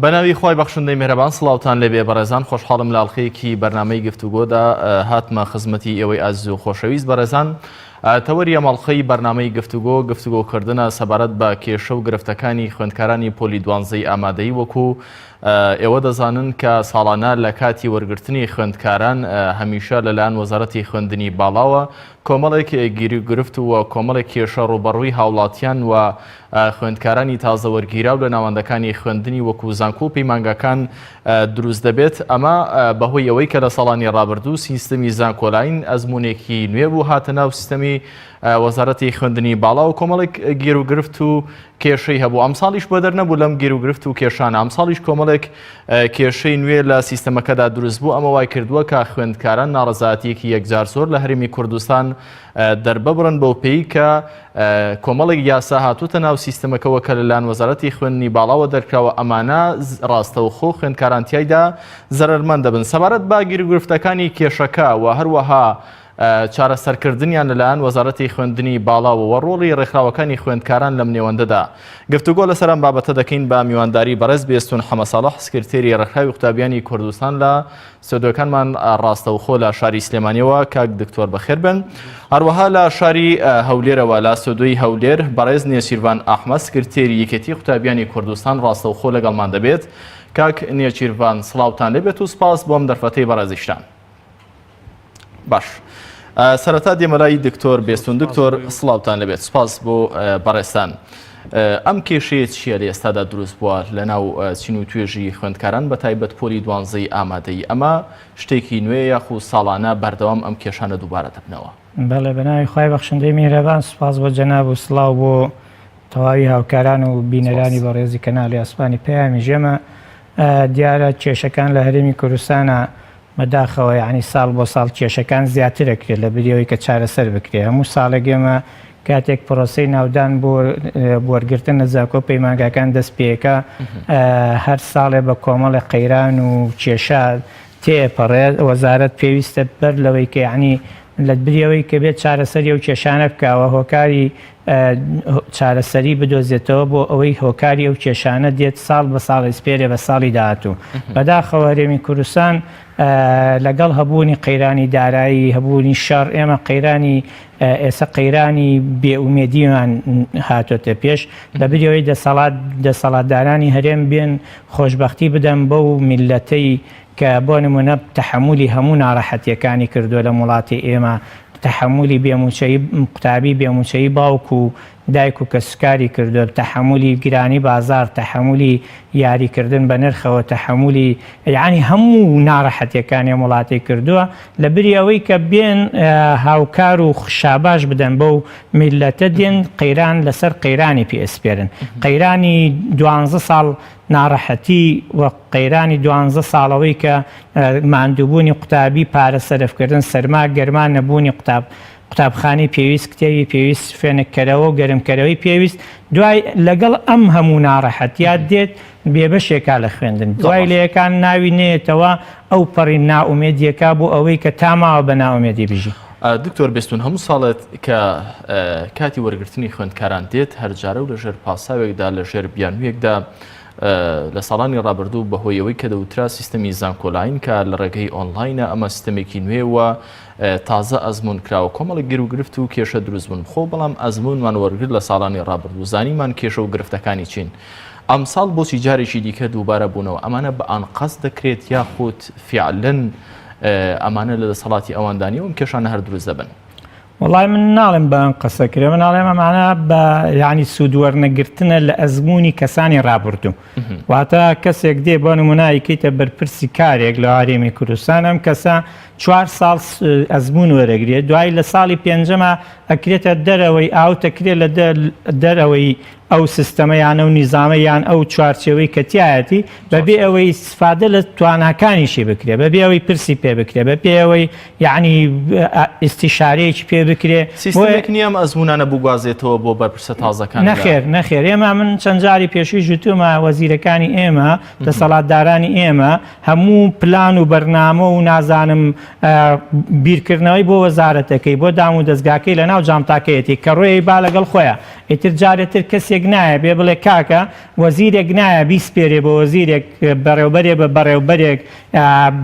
بەناوی خۆی بەخشندەی مێرەبان سڵاوتان لێبێ بەڕێزان خۆشحاڵم لە ئەڵقەیەکی بەرنامەی گفتوگۆدا هاتمە خزمەتی ئێوەی ئازیز و خۆشەویست بەڕێزان تەوەری ئەمەڵقەی بەرنامەی گفتوگۆکردنە سەبارەت بە کێشە و گرفتەکانی خوێندکارانی پۆلی 12 ئامادەیی وەکو ئێوە دەزانن کە ساڵانە لە کاتی وەرگرتنی خوێندکاران هەمیشە لەلایەن وەزارەتی خوێندنی باڵاوە کۆمەڵێک گیرگرفت و کۆمەڵێک کێشە ڕوبەڕووی هاوڵاتیان و خوێندکارانی تازە وەرگیرا و لە ناوەندەکانی خوێندنی وەکو زانکۆ و پەیمانگەکان دروست دەبێت ئەمە بەهۆی ئەوەی کە لە ساڵانی ڕابردوو سیستەمی زانکۆلاین ئەزمونێکی نوێ بوو هاتە ناو سیستەمی وەزارەتی خوێندنی باڵا و کۆمەڵێک گیرگرفت و کێشەی هەبوو ئەمساڵیش بۆ دەرنەبوو لەم گیرگرفت و کێشانە ئەمساڵیش کۆمەڵێک کێشەی نوێ لە سیستەمەکەدا دروست بوو ئەمە وای کردووە کە خوێندکاران ناڕەزایەتیەکی یەکجار زۆر لە هەرێمی کوردستان دەرببڕن بەو پێی کە کۆمەڵێک یاسا هاتووتە ناو سیستەمەکەەوە کە لەلایەن وەزارەتی خوێندنی باڵاوە دەرکراوە ئەمانە ڕاستەوخۆ خوێندکارانتیایدا زەرمەند دەبن سەبارەت با گیرگرفتەکانی کێشەکە و هەروەها چارەسەرکردنیان لەلایەن وەزارەتی خوێندنی باڵاوە و ڕۆڵی ڕێکخراوەکانی خوێندکاران لەم نێوەندەدا گفتوگۆ لەسەر ئەم بابەتە دەکەین بە میوانداری بەڕێز بێستون حەمەساڵح سکرتێری ڕێکخراوی قوتابیانی کوردستان لە ستۆدیۆکانمان ڕاستەوخۆ لە شاری سلێمانیەوە کاک دکتۆر بەخێر بن هەروەها لە شاری هەولێرەوە لە ستۆدیۆی هەولێر بەڕێز نێچیروان ئاحمەد سکرتێری یەکێتی قوتابیانی کوردستان ڕاستەوخۆ لەگەڵمان دەبێت کاک نێچیروان سڵاوتان لێبێت و سپاس بۆم دەرفەتەی بەڕێزیشتان باش سەرەتا دێمەلای دکتۆر بێستون دکتۆر سڵاوتان لەبێت سپاس بۆ بەڕێستان ئەم کێشەیە چییە لە ئێستادا دروست بووە لە ناو چین و توێژی خوێندکاران بە تایبەت پۆلی 12 ئامادەیی ئەمە شتێکی نوێ یاخو ساڵانە بەردەوام ئەم کێشانە دووبارە دەبنەوە بەڵێ بەناوی خۆی بەخشندەی میهرەبان سپاس بۆ جەناب و سڵاو بۆ تەواوی هاوکاران و بینەرانی بەڕێزی کەناڵی ئاسپانی پەیامی ژێمە دیارە کێشەکان لە هەرێمی کوردستانە مەداخەوە یعنی ساڵ بۆ ساڵ کێشەکان زیاتر دەکرێت لە بریەوەی کە چارەسەر بکرێت هەموو ساڵێک ئێمە کاتێک پرۆسەی ناودان بۆ وەرگرتن لە زانکۆ پەیمانگەکان دەست پێەکە هەر ساڵێ بە کۆمەڵی قەیران و کێشە تێپەڕێت وەزارەت پێویستە بەر لەوەی کە یعنی لە بریەوەی کە بێت چارەسەری و کێشانە بکاوە هۆکاری چارەسەری بدۆزێتەوە بۆ ئەوەی هۆکاری ئەو کێشانە دێت ساڵ بە ساڵی سپێرێ بە ساڵی داهاتوو بەداخەوە هەرێمی کوردستان لەگەڵ هەبوونی قەیرانی دارایی هەبوونی شەڕ ئێمە قەیرانی ئێستا قەیرانی بێئومێدیمان هاتوۆتە پێش لە بریەوەی دەسەڵاتدارانی هەرێم بێن خۆشبەختی بدەن بەو میلەتەی کە بۆ نمونە تەحەمولی هەموو ناڕەحەتیەکانی کردووە لە وڵاتی ئێمە تەحەمولی بێموچەی قوتابی بێموچەی باوک و دایک و کەسکاری کردووە تەحەمولی گرانی بازار تەحەمولی یاریکردن بە نرخەوە تەحەمولی یعنی هەموو ناڕەحەتیەکانی وڵاتی کردووە لە بری ئەوەی کە بێن هاوکار و شاباش بدەن بەو میلەتە دێن قەیران لەسەر قەیرانی پێسپێرن قەیرانی 12 ساڵ ناڕەحەتی و قەیرانی 12 ساڵەوەی کە ماندووبوونی قوتابی پارە سەرفکردن سەرما گەرمان نەبوونی قوتابخانی پێویست کتێبی پێویست خوێنەکەرەوە و گەرمکەرەوەی پێویست دوای لەگەڵ ئەم هەموو ناڕەحەتیات دێت بێبەشێکا لە خوێندن دوای لەیەکان ناوی نێتەوە ئەو پەڕی ناومێدیەکە بۆ ئەوەی کە تاماوە بە ناومێدی بژی دکتۆر بێستون هەموو ساڵێت کە کاتی وەرگرتنی خوێندکاران دێت هەرجارە و لەژێر پاساوێکدا لەژێر بیانوویەکدا لە ساڵانی ڕابردوو بەهۆیەوەی کە دەوترا سیستەمی زانکۆلاین کە لە ڕێگەی ئۆنلاینە ئەمە سیستەمێکی نوێوە تازە ئەزمون کراوە کۆمەڵی گیرگرفت و کێشە دروست بوون خۆ بەڵام ئەزمونمان وەرگرت لە ساڵانی ڕابردوو زانیمان کێشە و گرفتەکانی چین ئەمساڵ بۆچی جارێکی دیکە دووبارە بوونەوە ئەمانە بە ئانقەس دەکرێت یاخود فیعلەن ئەمانە لە دەسەڵاتی ئەوەندانی و ئەم کێشانە هەر دروست دەبن وڵای من ناڵێم بە ئەم قسەکرێ من ناڵێم ئەمانە بە یعنی سوودوەرنەگرتنە لە ئەزمموی کەسانی ڕابردوو واتە کەسێک دێ بۆ نمونایکەیتە بەرپرسی کارێک لە هەرێمی کوردستان ئەم کەسە 4 ساڵ ئەزمون وەرەگرێت دوای لە ساڵی پێنجەمە ئەکرێتە دەرەوەی ئاوتەکرێت لە دەرەوەی ئەو سیستەمەیان و نیزامەیان ئەو چوارچێوەی کەتیایەتی بەبێ ئەوەی استفادە لە تواناکانیشی بکرێ بەبێ ئەوەی پرسی پێ بکرێ بەبێ ئەوەی یعنی ئیستیشارەیەکی پێ بکرێ سیستەمێک نییە ئەزمونانە بگوازێتەوە بۆ بەرپرسە تازەکان نەخێر ئێمە من چەند جاری پێشووی ژوتومە وەزیرەکانی ئێمە دەسەڵاتدارانی ئێمە هەموو پلان و بەرنامە و نازانم بیرکردنەوەی بۆ وەزارەتەکەی بۆ دام و دەستگاکەی لە ناو جامتاکەیەتی کە ڕۆی با لەگەڵ خۆیان ئیتر جارێتر کەسێک نایە بێ بڵێ کاکە وەزیرێک نایە بیسپێرێ بە وەزیرێک بەڕێوبەرێ بە بەڕێوبەرێک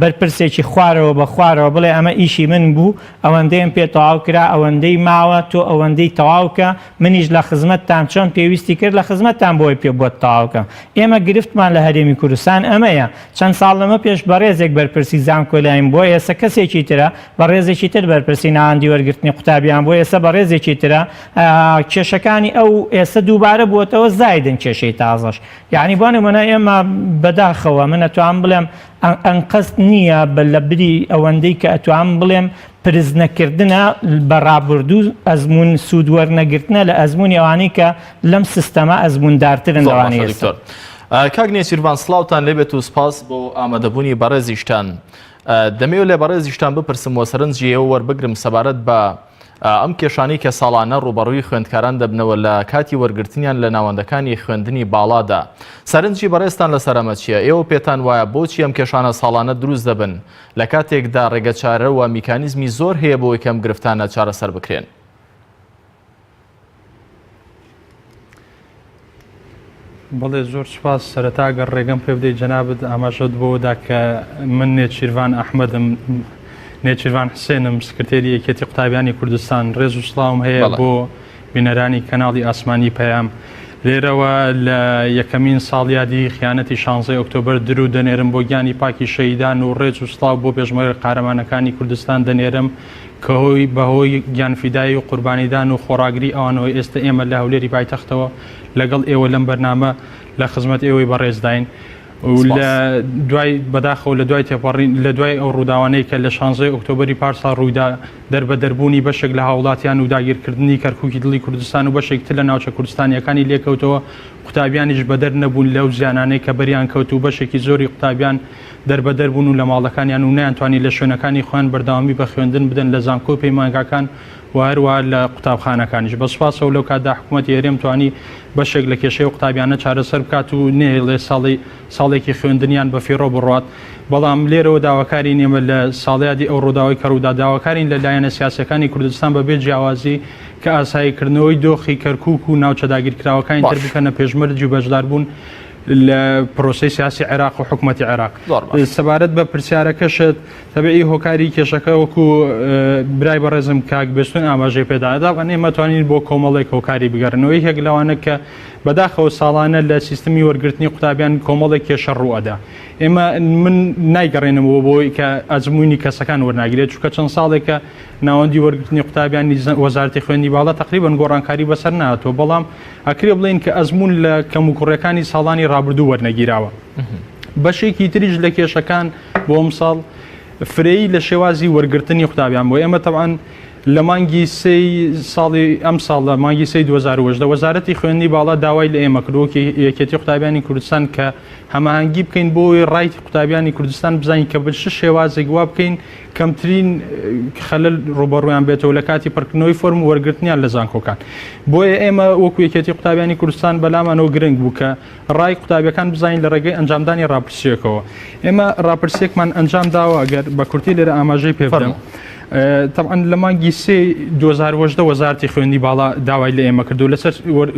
بەرپرسێکی خوارەوە بە خوارەوە بڵێ ئەمە ئیشی من بوو ئەوەندەیم پێ تەواو کرا ئەوەندەی ماوە تۆ ئەوەندەی تەواوکە منیش لە خزمەتتان چۆن پێویستی کرد لە خزمەتتان بۆی پێ بۆت تەواوکە ئێمە گرفتمان لە هەرێمی کوردستان ئەمەیە چەند ساڵ لەمە پێش بەڕێزێک بەرپرسی زانکۆلایم بۆ ئێستا کەسێکی ترە بەڕێزێکی تر بەرپرسی ناوەندی وەرگرتنی قوتابیان بۆ ئێستا بەڕێزێکی ترە کێشەکانی ئەو ئێستا دووبارە بووەتەوە زایدن کێشەی تازەش یعنی بۆ نمونە ئێمە بەداخەوە من ئەتوان بڵێم ئەنقەست نییە لە بری ئەوەندەی کە ئەتوان بڵێم پرز نەکردنە بەڕابردوو ئەزمون سوودوەرنەگرتنە لە ئەزمموی ئەوانەی کە لەم سیستەمە ئەزموندارترن لەوانەیە کاک نێچیروان سڵاوتان لێبێت و سپاس بۆ ئامادەبوونی بەڕێزیشتان دەمەوێت لێ بەڕێزیشتان بپرسم وە سەرنجی ئێوە وەربگرم سەبارەت بە ئەم کێشانەی کە ساڵانە ڕوبەڕووی خوێندکاران دەبنەوە لە کاتی وەرگرتنیان لە ناوەندەکانی خوێندنی باڵادا سەرنجی بەڕێستان لەسەرەمە چییە؟ ئێوە پێتان وایە بۆچی ئەم کێشانە ساڵانە دروست دەبن لە کاتێکدا ڕێگەچارە و میکانیزمی زۆر هەیە بۆ یەکەم گرفتانە چارەسەر بکرێن؟ بەڵێ زۆر سوپاس سەرەتا گەر ڕێگەم پێ بدەیت جەنابەت ئاماژەت بۆدا کە من نێچیروان ئەحمەدم نێچیروان حسێنم سکرتێری یەکێتی قوتابیانی کوردستان ڕێز و سڵاوم هەیە بۆ بینەرانی کەناڵی ئاسمانی پەیام لێرەوە لە یەکەمین ساڵیادی خیانەتی 16 ئۆکتۆبەر درو دەنێرم بۆ گیانی پاکی شەهیدان و ڕێز و سڵاو بۆ پێشمەرگ قارەمانەکانی کوردستان دەنێرم کە هۆی بەهۆی گیانفیدایی و قوربانیدان و خۆراگری ئەوانەوەی ئێستا ئێمە لە هەولێری پایتەختەوە لەگەڵ ئێوە لەم بەرنامە لە خزمەت ئێوەی بەڕێزداین و لە دوای بەداخەوە لە دوای تێپەڕین لە دوای ئەو ڕووداوانەی کە لە 16 ئۆکتۆبەری پارسا ڕوویدا دەربەدەربوونی بەشێک لە هاوڵاتیان و داگیرکردنی کەرکووکی دڵی کوردستان و بەشێکتر لە ناوچە کوردستانیەکانی لێکەوتەوە قوتابیانیش بەدەر نەبوون لەو زیانانەی کە بەریان کەوت و بەشێکی زۆری قوتابیان دەربەدەر بوون و لە ماڵەکانیان و نەیانتوانی لە شوێنەکانی خۆیان بەردەوامی بە خوێندن بدەن لە زانکۆ پەیمانگاکان و هەروە لە قوتابخانەکانیش بە سوپاسەوە لەو کاتدا حکوومەتی هەرێم توانی بەشێک لە کێشەی قوتابیانە چارەسەر بکات و نێڵێ ساڵێکی خوێندنیان بە فێڕۆ بڕات بەڵام لێرەوە داواکاری نێمە لە ساڵیادی ئەو ڕووداوی کە ڕوودا داواکارین لە لایەنە سیاسەکانی کوردستان بەبێ جیاوازی کە ئاساییکردنەوەی دۆخی کەرکووک و ناوچە داگیرکراوەکانی تر بکەنە پێشمەرج و بەشداربوون لە پرۆسی سیاسی عێراق و حکوومەتی عێراق سەبارەت بە پرسیارەکەشت تەبیعی هۆکاری کێشەکە وەکو برای بەڕێزم کاک بێستون ئاماژەی پێدادا ئێمە توانین بۆ کۆمەڵێک هۆکاری بگەڕنەوەی هەک لەوانە کە بەداخەوە ساڵانە لە سیستمی وەرگرتنی قوتابیان کۆمەڵێک کێشە ڕوئەدا ئێمە من نایگەڕێنەوە بۆی کە ئەزمموینی کەسەکان وەرناگرێت چونکە چەند ساڵێکە ناوەندی وەرگرتنی قوتابیانی وەزارەتی خوێندنی باڵا تقریباً گۆڕانکاری بەسەر نهاتەوە بەڵام ئەکرێ بڵێن کە ئەزممون لە کەموکوڕەکانی ساڵانی ڕابردوو وەرنەگیراوە بەشێکی تریش لە کێشەکان بۆ ئەمساڵ فرەی لە شێوازی وەرگرتنی قوتابیان بۆ ئێمە تەبعاً لە مانگی ساڵی ئەم ساڵ لە مانگی 2010 وەزارەتی خوێندنی باڵا داوای لە ئێمە کردووە یەکێتی قوتابیانی کوردستان کە هەماهەنگی بکەین بۆی ڕای قوتابیانی کوردستان بزانین کە بچ شێوازێک وا بکەین کەمترین خەلل ڕوبەڕویان بێتەوە لە کاتی پڕکردنەوەی فۆرم وەرگرتنیان لە زانکۆکان بۆیە ئێمە وەکو یەکێتی قوتابیانی کوردستان بەلامانەوە گرنگ بوو کە ڕای قوتابیەکان بزانین لە ڕێگەی ئەنجامدانی ڕاپرسیەکەوە ئێمە ڕاپرسێکمان ئەنجام داوە ئەگەر بە کورتی لێرە ئاماژەی پێ بدەم طبعا لە مانگی 2010 وەزارەتی خوێندنی باڵا داوای لە ئێمە کردو لەسەر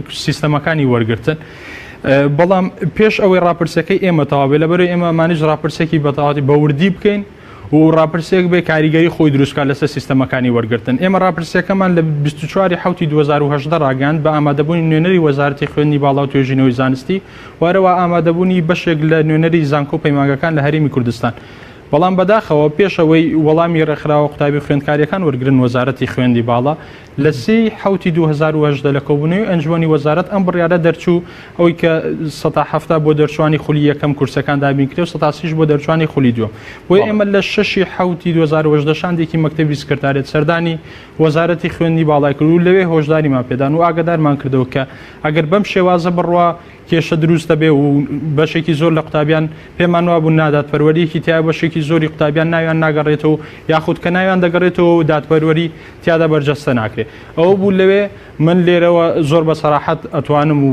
سیستەمەکانی وەرگرتن بەڵام پێش ئەوەی ڕاپرسەکەی ئێمە تەواوێ لەبەرەوەی ئێمە مانیش ڕاپرسێکی بەتەواوی بەوردی بکەین و ڕاپرسێک بێ کاریگەری خۆی دروستکە لەسەر سیستەمەکانی وەرگرتن ئێمە ڕاپرسەکەمان لە 24 حوتی 2010 ڕاگەاند بە ئامادەبوونی نوێنەری وەزارەتی خوێندنی باڵا و توێژینەوەی زانستی وارەوە ئامادەبوونی بەشێک لە نوێنەری زانکۆ پەیمانگەکان لە هەرێمی کوردستان بەڵام بەداخەوە پێشەوەی وەڵامی ڕێکخراوە قوتابی خوێندکاریەکان وەرگرن وەزارەتی خوێندی باڵا لە 3 حوتی 2010 لە کۆبوونەوەی ئەنجومی وەزارەت ئەم بڕیارە دەرچوو ئەوەی کە 170 بۆ دەرچوانی خولی یەکەم کورسەکان دابینکرێ و 130 بۆ دەرچوانی خولی دووەم بۆیە ئێمە لە 6 حوتی 2010 شاندێکی مەکتەبی سکرتارێت سەردانی وەزارەتی خوێندی باڵای کرد و لەوێ هۆشداریمان پێدان و ئاگادارمان کردەوە کە ئەگەر بەم شێوازە بڕوا کێشە دروست دەبێ و بەشێکی زۆر لە قوتابیان پێمان وابوو ناداتپەروەریەکی تیا بەشێکی زۆری قوتابیان ناویان ناگەڕێتەوە یاخود کە ناویان دەگەڕێتەوە و دادپەروەری تیادا بەرجەستە ناکرێت ئەوە بوو لەوێ من لێرەوە زۆر بە سەراحەت ئەتوانم و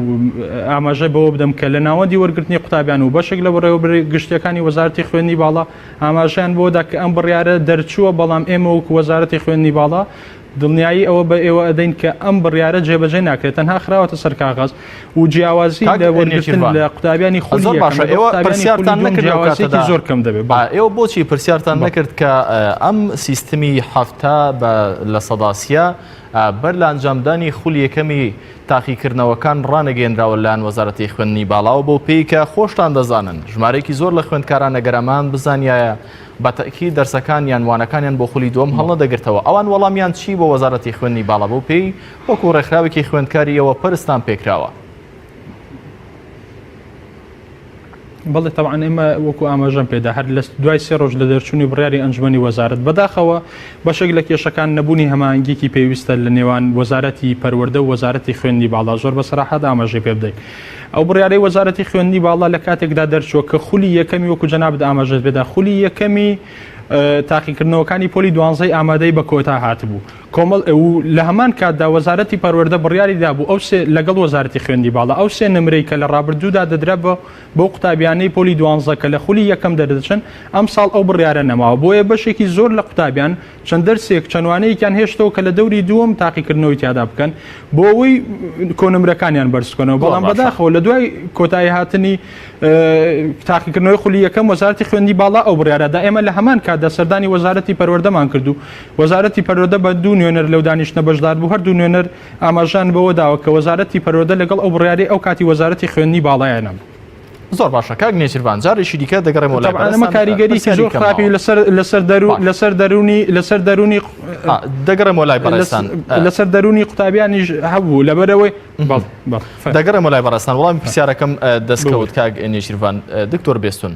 ئاماژە بەوە بدەم کە لە ناوەندی وەرگرتنی قوتابیان و بەشێک لە بەڕێوەبەری گشتیەکانی وەزارەتی خوێندنی باڵا ئاماژیان بۆدا کە ئەم بڕیارە دەرچووە بەڵام ئێمە وەکو وەزارەتی خوێندنی باڵا دڵنیایی ئەوە بە ئێوە ئەدەین کە ئەم بڕیارە جێبەجێ ناکرێت تەنها خراوەتە سەر کاغاز و جیاوازی لە وەرگرتن لە قوتابیانی خۆلی زۆر کەم دەبێت ئێوە بۆچی پرسیارتان نەکرد کە ئەم سیستمی هەفتە لە سەداسیە بەر لە ئەنجامدانی خولی یەکەمی تاقیکردنەوەکان ڕانەگەێنراوە لایەن وەزارەتی خوێندنی باڵاوە بۆ پێی کە خۆشتان دەزانن ژمارەیەکی زۆر لە خوێندکاران نەگەرەمان بزانایە بەتەکی دەرسەکان یان وانەکانیان بۆ خولی دووەم هەڵنەدەگرتەوە ئەوان وەڵامیان چی بۆ وەزارەتی خوێندنی باڵا بۆ پێی وەکو ڕێکخراوێکی خوێندکاری ئەوە پەرستان پێکراوە بەڵێ تەوان ئێمە وەکو ئاماژەم پێدا هەر لە دوای سێ ڕۆژ لە دەرچوونی بڕیاری ئەنجومەنی وەزارەت بەداخەوە بەشێک لە کێشەکان نەبوونی هەماهەنگێکی پێویستە لە نێوان وەزارەتی پەروەردە و وەزارەتی خوێندنی باڵا زۆر بە سەراحەت ئاماژەی پێ بدەین ئەو بڕیارەی وەزارەتی خوێندنی باڵا لە کاتێکدا دەرچووە کە خولی یەکەمی وەکو جەنابت ئاماژەت پێدا خولی یەکەمی تاقیکردنەوەکانی پۆلی 12 ئامادەی بە کۆتا هاتبوو کۆمەڵ لە هەمان کاتدا وەزارەتی پەروەردە بڕیاری دابوو ئەو لەگەڵ وەزارەتی خوێندنی باڵا ئەو سێ نمرەی کە لە ڕابردوودا دەدرا بۆ قوتابیانەی پۆلی 12 کە لە خولی یەکەم دەردەچن ئەم ساڵ ئەو بڕیارە نەماوە بۆیە بەشێکی زۆر لە قوتابیان چەند دەرسێک چەندوانەیەکیان هێشتەوە کە لە دەوری دووەم تاقیکردنەوەی تیادا بکەن بۆ ئەوەی کۆنمرەکانیان بەرزکەنەوە بەڵام بەداخەوە لە دوای کۆتایی هاتنی تاقیکردنەوەی خولی یەکەم وەزارەتی خوێندنی باڵا ئەو بڕیارەدا ئێمە لە هەمان کاتدا سەردانی وەزارەتی پەروەردەمان کردو وەزارەتی پەروەردە بە دوو نوێنەر لەو دانیشتنە بەشدار بوو هەردوو نوێنەر ئاماژان بەوە داوە کە وەزارەتی پەروەردە لەگەڵ ئەو بڕیاری ئەو کاتی وەزارەتی خوێندنی باڵایانە زۆر باشە کاک نێچیروان جارێکی دیکە دەگەڕێمەوە ئەمە کاریگەریی زۆر خراپی لەسەر دەرونی دەگەڕێمەوە لای بەڕێستان لەسەر دەرونی قوتابیانیش هەبوو لەبەرەوەی دەگەڕێمەوە لای بەڕێستان وەڵامی پرسیارەکەم دەستکەوت کاک نێچیروان دکتۆر بێستون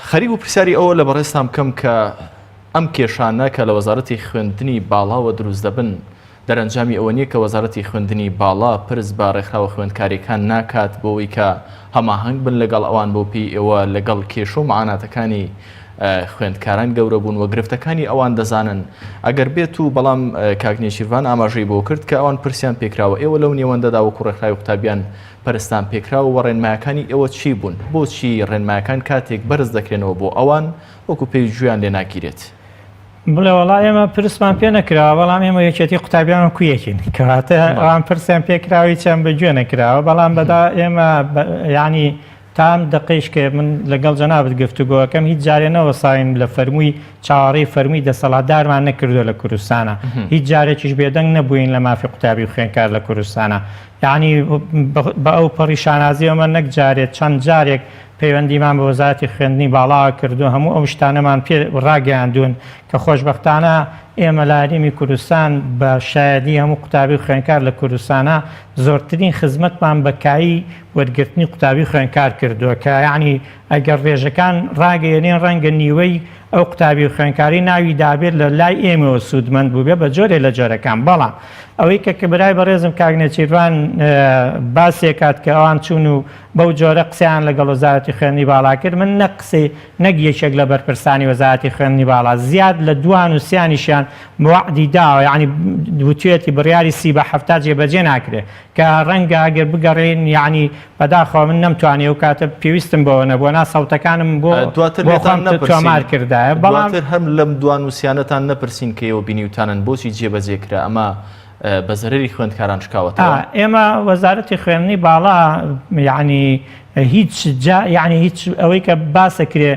خەریک و پرسیاری ئەوە لە بەڕێستان بکەم کە ئەم کێشانە کە لە وەزارەتی خوێندنی باڵاوە دروست دەبن دەرەنجامی ئەوە نییە کە وەزارەتی خوێندنی باڵا پرس بە ڕێکخراوە خوێندکاریەکان ناکات بۆەوەی کە هەماهەنگ بن لەگەڵ ئەوان بۆ پێی ئێوە لەگەڵ کێشە و معاناتەکانی خوێندکاران گەورە بوون وە گرفتەکانی ئەوان دەزانن ئەگەر بێت و بەڵام کاک نێچیروان ئاماژەی بۆ کرد کە ئەوان پرسیان پێکراوە ئێوە لەو نێوەندەدا وەکو ڕێکخراوی قوتابیان پەرستان پێکراوە و ڕێنمایەکانی ئێوە چی بوون بۆچی ڕێنمایەکان کاتێک بەرز دەکرێنەوە بۆ ئەوان وەکو پێی گوێیان لێ ناگیرێت بڵێ وەڵا ئێمە پرسمان پێ نەکراوە بەڵام ئێمە یەکێتی قوتابیان کویەکین کەواتە ئەوان پرسیان پێکراوی چەند بەگوێ نەکراوە بەڵام بەدا ئێمە ینی تام دقیش کە من لەگەڵ جەنابەت گفتوگۆەکەم هیچ جارێ نەوەساین لە فەرمووی چاوەڕێی فەرمووی دەسەڵاتدارمان نەکردووە لە کوردستانە هیچ جارێکیش بێدەنگ نەبووین لە مافی قوتابی و خوێندکار لە کوردستانە یعنی بە ئەو پەڕیشانازیەوە نەک جارێت چەند جارێک پەیوەندیمان بە وەزارەتی خوێندنی باڵاوە کردو هەموو ئەو شتانەمان پێ ڕاگەیاندوون کە خۆشبەختانە ئێمە لە هەرێمی کوردستان بە شایەدی هەموو قوتابی و خوێندکار لە کوردستانە زۆرترین خزمەتمان بەکایی وەرگرتنی قوتابی خوێندکار کردووە کە یعنی ئەگەر ڕێژەکان ڕاگەیەنێن ڕەنگە نیوەی ئەو قوتابی و خوێندکاری ناوی دابێت لە لای ئێمەوە سوودمەند بوو بێ بە جۆرێ لە جۆرەکان بەڵام ئەوەی کە برای بەڕێزم کاک نێچیروان باسێکات کە ئەوان چوون و بەو جۆرە قسەیان لەگەڵ وەزارەتی خوێندنی باڵا کرد من نە قسەی نەک یەکێک لە بەرپرسانی وەزارەتی خوێندنی باڵا زیاد لە دوان و سیانیشیان موعدی داوە یعنی وتوێتی بڕیاری 37 جێبەجێ ناکرێت کە ڕەنگە ئەگەر بگەڕێن یعنی بەداخەوە من نەمتوانێ و کاتە پێویستم بەوە نەبووە نا سەوتەکانم بۆ تۆمار کردایە بەڵام هەم لەم دوان وسیانەتان نەپرسین کە ئێوە بینیوتانن بۆچی جێبەجێکرا ئەمە بە زەرری خوێندکاران شکاوەتەوە ئێمە وەزارەتی خوێندنی باڵا یعنی هیچ ئەوەی کە باسەکرێ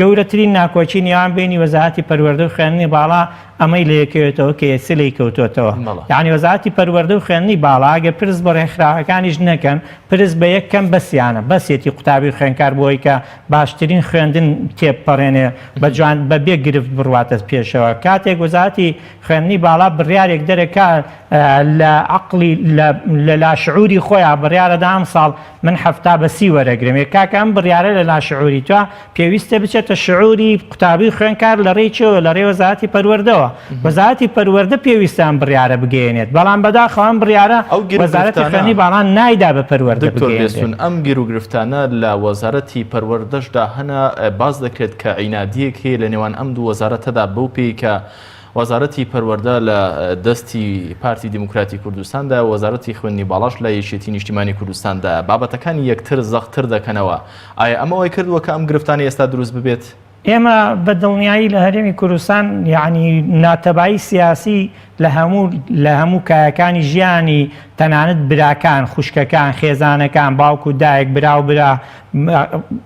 گەورەترین ناکۆچی نیوان بینی وەزارەتی پەروەردە و خوێندنی باڵا ئەمەی لەیەکەوێتەوە کە سلەی کەوتوتەوە یعنی وەزارەتی پەروەردە و خوێندنی باڵا ئەگە پرس بە ڕێکخراوەکانیش نەکەن پرس بە یەکەم بەسییانە بەسێتی قوتابی خوێندکار بۆی کە باشترین خوێندن تێپەڕێنێ بەجوان بەبێ گرفت بڕواتە پێشەوە کاتێک وەزارەتی خوێندنی باڵا بڕیارێک دەرەکات لە عەقڵی لە لاشعوری خۆیان بڕیارەدا ئەم ساڵ من هەفتا بە 30 بەڕاستی وەرەگرمێ کاکە ئەم بڕیارە لە لاشعوری توە پێویستە بچێتە شعوری قوتابی خوێنکار لە ڕێیچەوە لە ڕێ وەزارەتی پەروەردەوە وەزارەتی پەروەردە پێویستان بڕیارە بگەێنێت بەڵام بەداخەوە بڕیارە وەزارەتی خوێنی باڵان نایدا بە پەروەردە بگەێنێت. ئەم گیر و گرفتانە لە وەزارەتی پەروەردەشدا هەنا باز دەکرێت کە عینادیەک هەیە لە نێوان ئەم دوو وەزارەتەدا بەو پێی کە وەزارەتی پەروەردە لە دەستی پارتی دیموکراتی کوردستاندا وەزارەتی خوێندنی باڵاش لە یەکێتی نیشتیمانی کوردستاندا بابەتەکانی یەکتر زەختر دەکەنەوە. ئایا ئەمەوەی کردووە کە ئەم گرفتانی ئێستا دروست ببێت؟ ئێمە بە دڵنیایی لە هەرێمی کوردستان یعنی ناتەبایی سیاسی لە هەموو کایەکانی ژیانی تەنانەت براکان خوشکەکان خێزانەکان باوکو دایک براو برا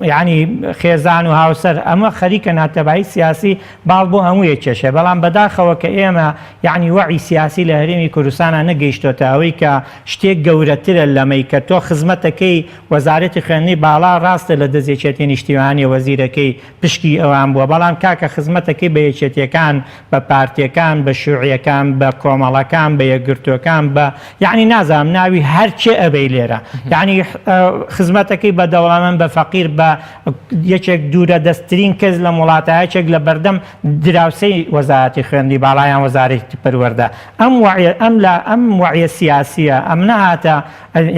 یعنی خێزان و هاوسەر ئەمە خەریکە ناتەبایی سیاسی باڵ بۆ هەموو یەکێشە بەڵام بەداخەوە کە ئێمە یعنی وەعی سیاسی لە هەرێمی کوردستانە نەگەیشتۆتە ئەوەی کە شتێک گەورەترە لەمەی کە تۆ خزمەتەکەی وەزارەتی خوێندنی باڵا ڕاستە لە دەستیەکێتی نیشتیمانی وەزیرەکەی پشکی ئەوان بووە بەڵام کاکە خزمەتەکەی بە یەکێتیەکان بە پارتیەکان بە شوعیەکان بە کۆمەڵەکان بە یەکگرتوەکان بە یعنی نازانم ناوی هەرچێ ئەبەی لێرە یعنی خزمەتەکەی بە دەوڵەمەند بە فەقیر بە یەکێک دوورە دەستترین کەس لە وڵاتایەکێک لە بەردەم دراوسەی وەزارەتی خوێندنی باڵایان وەزارەتی پەروەردە ئەم وعیە سیاسیە ئەم نەهاتە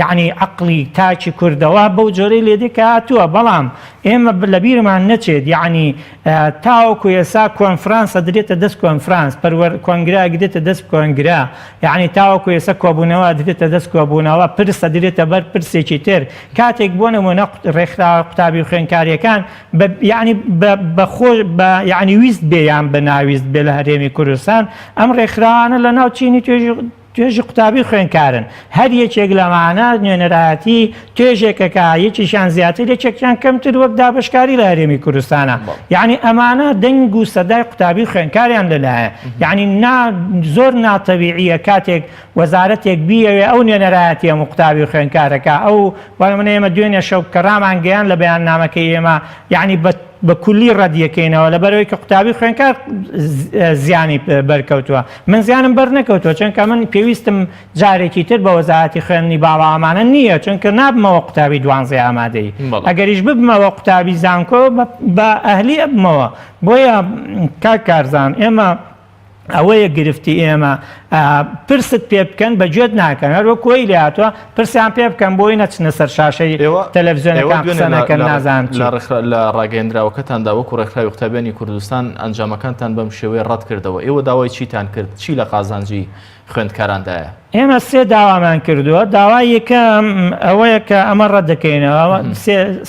یعنی عەقڵی تاچی کوردەوە بەو جۆرەی لێدێ کە هاتووە بەڵام ئێمە لە بیرمان نەچێت یعنی تاوەکو ئێسا کۆنفرانسە درێتە دەست کۆنفرانس کۆنگرا دێتە دەست کۆنگرا یعنی تاوەکو ئێستا کۆبوونەوە درێتە دەست کۆبوونەوە پرسە درێتە بەر پرسێکی تر کاتێک بۆ نمونە ڕێکخراوە قوتابی خوێندکاریەکان یعنی بەخۆش بە یعنی ویست بێ یان بە ناویست بێ لە هەرێمی کوردستان ئەم ڕێکخراوانە لە ناو چینی توێژی قوتابی خوێندکارن هەر یەکێک لەمانە نوێنەرایەتی توێژێکەکە یەکیشان زیاتر یەکێکیان کەمتر وەک دابشکاری لە هەرێمی کوردستانە یعنی ئەمانە دەنگ و سەدای قوتابی خوێندکاریان لەلایە یعنی زۆر ناتەبیعیە کاتێک وەزارەتێک بیەوێ ئەو نوێنەرایەتی هەموو قوتابی خوێندکارەکە ئەو وەڵامە ئێمە دوێنێ شەو کە ڕامانگەیان لە بەیاننامەکەی ئێمە یعنی بە کولی ڕەدیەکەینەوە لەبەرەوەی کە قوتابی خوێندکار زیانی بەرکەوتووە من زیانم بەر نەکەوتووە چونکە من پێویستم جارێکی تر بە وەزارەتی خوێندنی باڵا ئەمانە نییە چونکە نابمەوە قوتابی 12 ئامادەی ئەگەریش ببمەوە قوتابی زانکۆ بە ئەهلی ئەبمەوە بۆیە کارزان ئێمە ئەوەیە گرفتی ئێمە پرست پێ بکەن بە گوێت ناکەن هەروەکۆی لێ هاتووە پرسیان پێ بکەن بۆی نەچنە سەر شاشەی تەلەڤیزیۆنەکان قسە نەکەن نازانم لە ڕاگەیەندراوەکەتاندا وەکو ڕێکخراوی قوتابیانی کوردستان ئەنجامەکانتان بەم شێوەیە ڕەت کردەوە ئێوە داوای چیتان کرد چی لە قازانجی خوێندکارandایە؟ ئێمە سێ داوامان کردووە داوای یەکەم ئەوەیە کە ئەمە ڕەت دەکەینەوە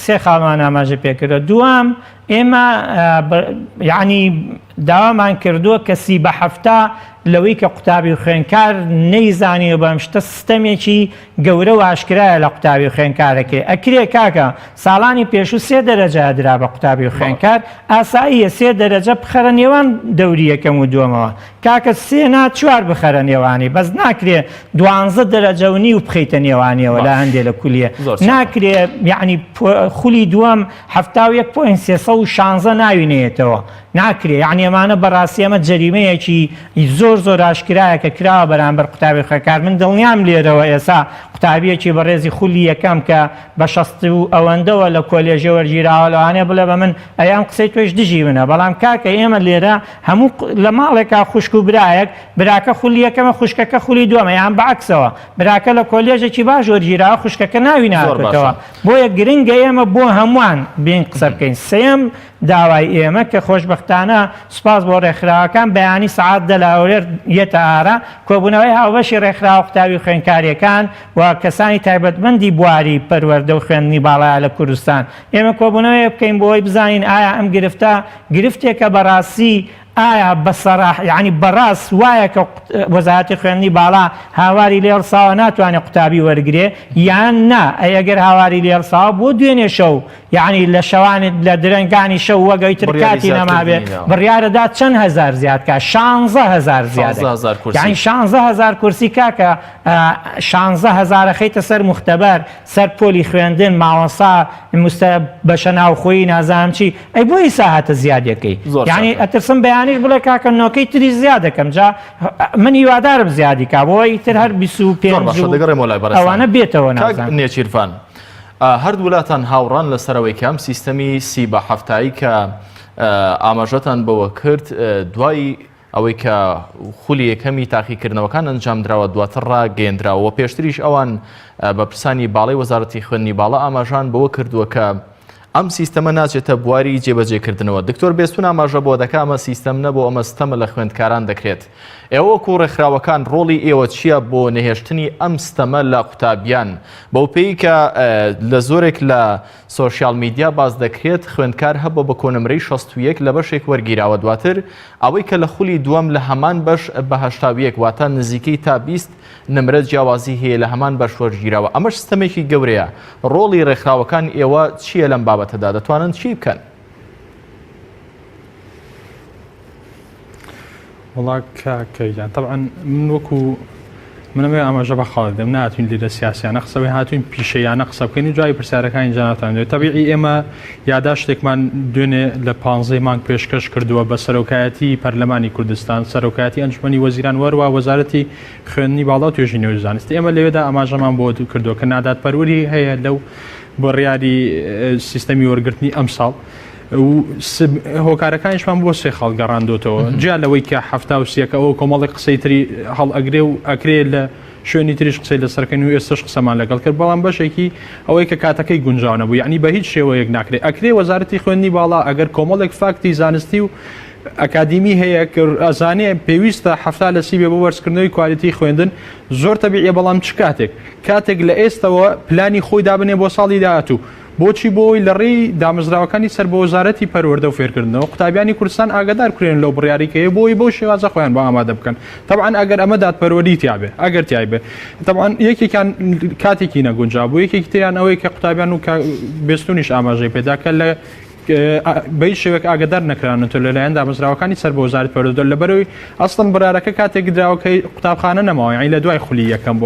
سێ خاڵمان ئاماژە پێکردە دوام ئێمە یعنی داوامان کردووە کەسی بە هەفتە لەوەی کە قوتابی خوێندکار نەیزانیوە بەم شتە سیستەمێکی گەورە و ئاشکرایە لە قوتابی خوێندکارەکەی ئەکرێ کاکە ساڵانی پێشوو 3 دەرەجە درا بە قوتابی خوێندکار ئاساییە 3 دەرەجە بخەرە نێوان دەوری یەکەم و دووەمەوە کاکە 3 نا 4 بخەرە نێوانی بەس ناکرێ 12 دەرەجە و نیو بخەیتە نێوانیەوە لە هەندێک لە کولیە ناکرێ یعنی خولی دووەم 71 ناوینێتەوە ناکرێ یعنی ئەمانە بەڕاستی ئەمە جەریمەیەکی زۆر ئاشکرایە کە کراوە بەرامبەر قوتابی خوێندکار من دڵنیام لێرەوە ئێستا قوتابیەکی بەڕێزی خولی یەکەم کە بە 60 و ئەوەندەوە لە کۆلێژە وەرگیراوە لەوانێ بڵێ بە من ئەیان قسەی توێش دژی منە بەڵام کاکە ئێمە لێرە هەموو لە ماڵێکا خوشک و برایەک براکە خولی یەکەمە خوشکەکە خولی دووەمە یان بەعکسەوە براکە لە کۆلێژێکی باش وەرگیراوە خوشکەکە ناوی ناکەوە بۆیە گرنگە ئێمە بۆ هەمووان بین قسە بکەین سێم داوای ئێمە کە خۆشبەختانە سوپاس بۆ ڕێکخراوەکان بەیانی سعات دەلاورێر یەتە ئارە کۆبوونەوەی هاوبەشی ڕێکخراوە قوتابی خوێندکاریەکان و کەسانی تایبەتمەندی بواری پەروەردە و خوێندنی باڵایە لە کوردستان ئێمە کۆبوونەوەی بکەین بۆی بزانین ئایا ئەم گرفتێکە بەڕاستی ئایا بەسەراح یعنی بەڕاست وایە کە وەزارەتی خوێندنی باڵا هاواری لێڕساوە ناتوانێت قوتابی وەرگێ یان نا ئەگەر هاواری لێڕساوە بۆ دوێنێ شەو یعنی لە شەوانت لە درەنگانی شەو وەگەی تر کاتی نەمابێت بڕیارەدا چەند هەزار زیادکە 16,000 زیاد یعنی 16,000 کورسی کاکە 16,000 خەیتە سەر مختبەر سەر پۆلی خوێندن ماوەسا بەشە ناوخۆیی نازانم چی ئەی بۆی ساهاتە زیادەکەی یعنی ئەترسم بەیانیش بڵێ کاکە نۆکەی تری زیاد دەکەم جا من هیوادارم زیادی کا بۆی تر هەر 25 ئەوانە بێتەوە نێچیرفان هەردوو وڵاتان هاوڕان لەسەرەوەی کەم سیستەمی 37 کە ئاماژەتان بەوە کرد دوای ئەوەی کە خولی یەکەمی تاقیکردنەوەکان ئەنجام درراوە دواتر ڕاگەیەندراوە پێشتریش ئەوان بە پرسانی باڵای وەزارەتی خوێندنی باڵا ئاماژان بەوە کردووە کە ئەم سیستەمە ناچێتە بواری جێبەجێکردنەوە. دکتۆر بێستون ئاماژە بۆ دەکا ئەمە سیستەم نەبوو ئەمە ستەمە لە خوێندکاران دەکرێت. ئێوە وەکو ڕێکخراوەکان ڕۆڵی ئێوە چییە بۆ نەهێشتنی ئەم ستەمە لە قوتابیان بەو پێی کە لە زۆرێک لە سۆشیال میدیا باز دەکرێت خوێندکار هەبوو بە کۆنمرەی 61 لە بەشێک وەرگیراوە دواتر ئەوەی کە لە خولی دووەم لە هەمان بەش بە 81 واتە نزیکەی تا 20 نمرە جیاوازی هەیە لە هەمان بەش وەرگیراوە. ئەمەش ستەمێکی گەورەیە. ڕۆڵی ڕێکخراوەکان ئێوە چییە لەم بابەتەدا دەتوانن چی بکەن؟ وڵا کاکەیان طبعا من وەکو منەوێ ئاماژە بە خاڵ دەم ناتوین لێرە سیاسیانە قسەوەی هاتوین پیشەیانە قسە بکەین و جای پرسیارەکانی جاناتان دێت تەبیعی ئێمە یادا شتێکمان دوێنێ لە 15 مانگ پێشکەش کردووە بە سەرۆکایەتی پەرلەمانی کوردستان سەرۆکایەتی ئەنجومەنی وەزیران وەروە وەزارەتی خوێندنی باڵا و توێژی نوێژ زانستی ئێمە لەوێدا ئاماژەمان بۆ کردووە کە نادادپەروەری هەیە لەو بڕیاری سیستەمی وەرگرتنی ئەم ساڵ و هۆکارەکانیشمان بۆ سێ خەڵ گەڕاندۆتەوە جیا لەوەی کە 73ەوە کۆمەڵی قسەی تری هەڵ ئەگرێ و ئەکرێ لە شوێنی تریش قسەی لەسەرکەن و ئێستش قسەمان لەگەڵ کرد بەڵام بەشێکی ئەوەی کە کاتەکەی گونجاو نەبوو یعنی بە هیچ شێوەیەک ناکرێت ئەکرێ وەزارەتی خوێندنی باڵا ئەگەر کۆمەڵێک فاکتی زانستی و ئەکادیمی هەیە ئەزانێ پێویستە هەفتا لە سیبێ بۆ وەرزکردنەوەی کوالیتی خوێندن زۆر تەبیعیە بەڵام چ کاتێک لە ئێستەوە پلانی خۆی دابنێ بۆ ساڵی داهاتوو بۆچی بۆی لە ڕێی دامەزراوەکانی سەر بۆ وەزارەتی پەروەردە و فێرکردنەوە قوتابیانی کوردستان ئاگادار کرێن لەو بڕیاریکەیە بۆی بۆ شێوازە خۆیان بە ئامادە بکەن طبعا ئەگەر ئەمە دادپەروەری تیابێ ئەگەر تیایبێ طبعا یەکێکیان کاتێکی نەگونجا بوو یەکێکی تریان ئەوەی کە قوتابیان و بێستونیش ئاماژەی پێدا کە لە بەی شێوەیەک ئاگدار نەکرانەوە لەلایەن دامەزراوەکانی سەر بە وەزارەت پەروەردە لەبەرەوەی ئەسڵن بڕارەکە کاتێک دراوەکەی قوتابخانە نەماوە یعنی لە دوای خولی یەکەم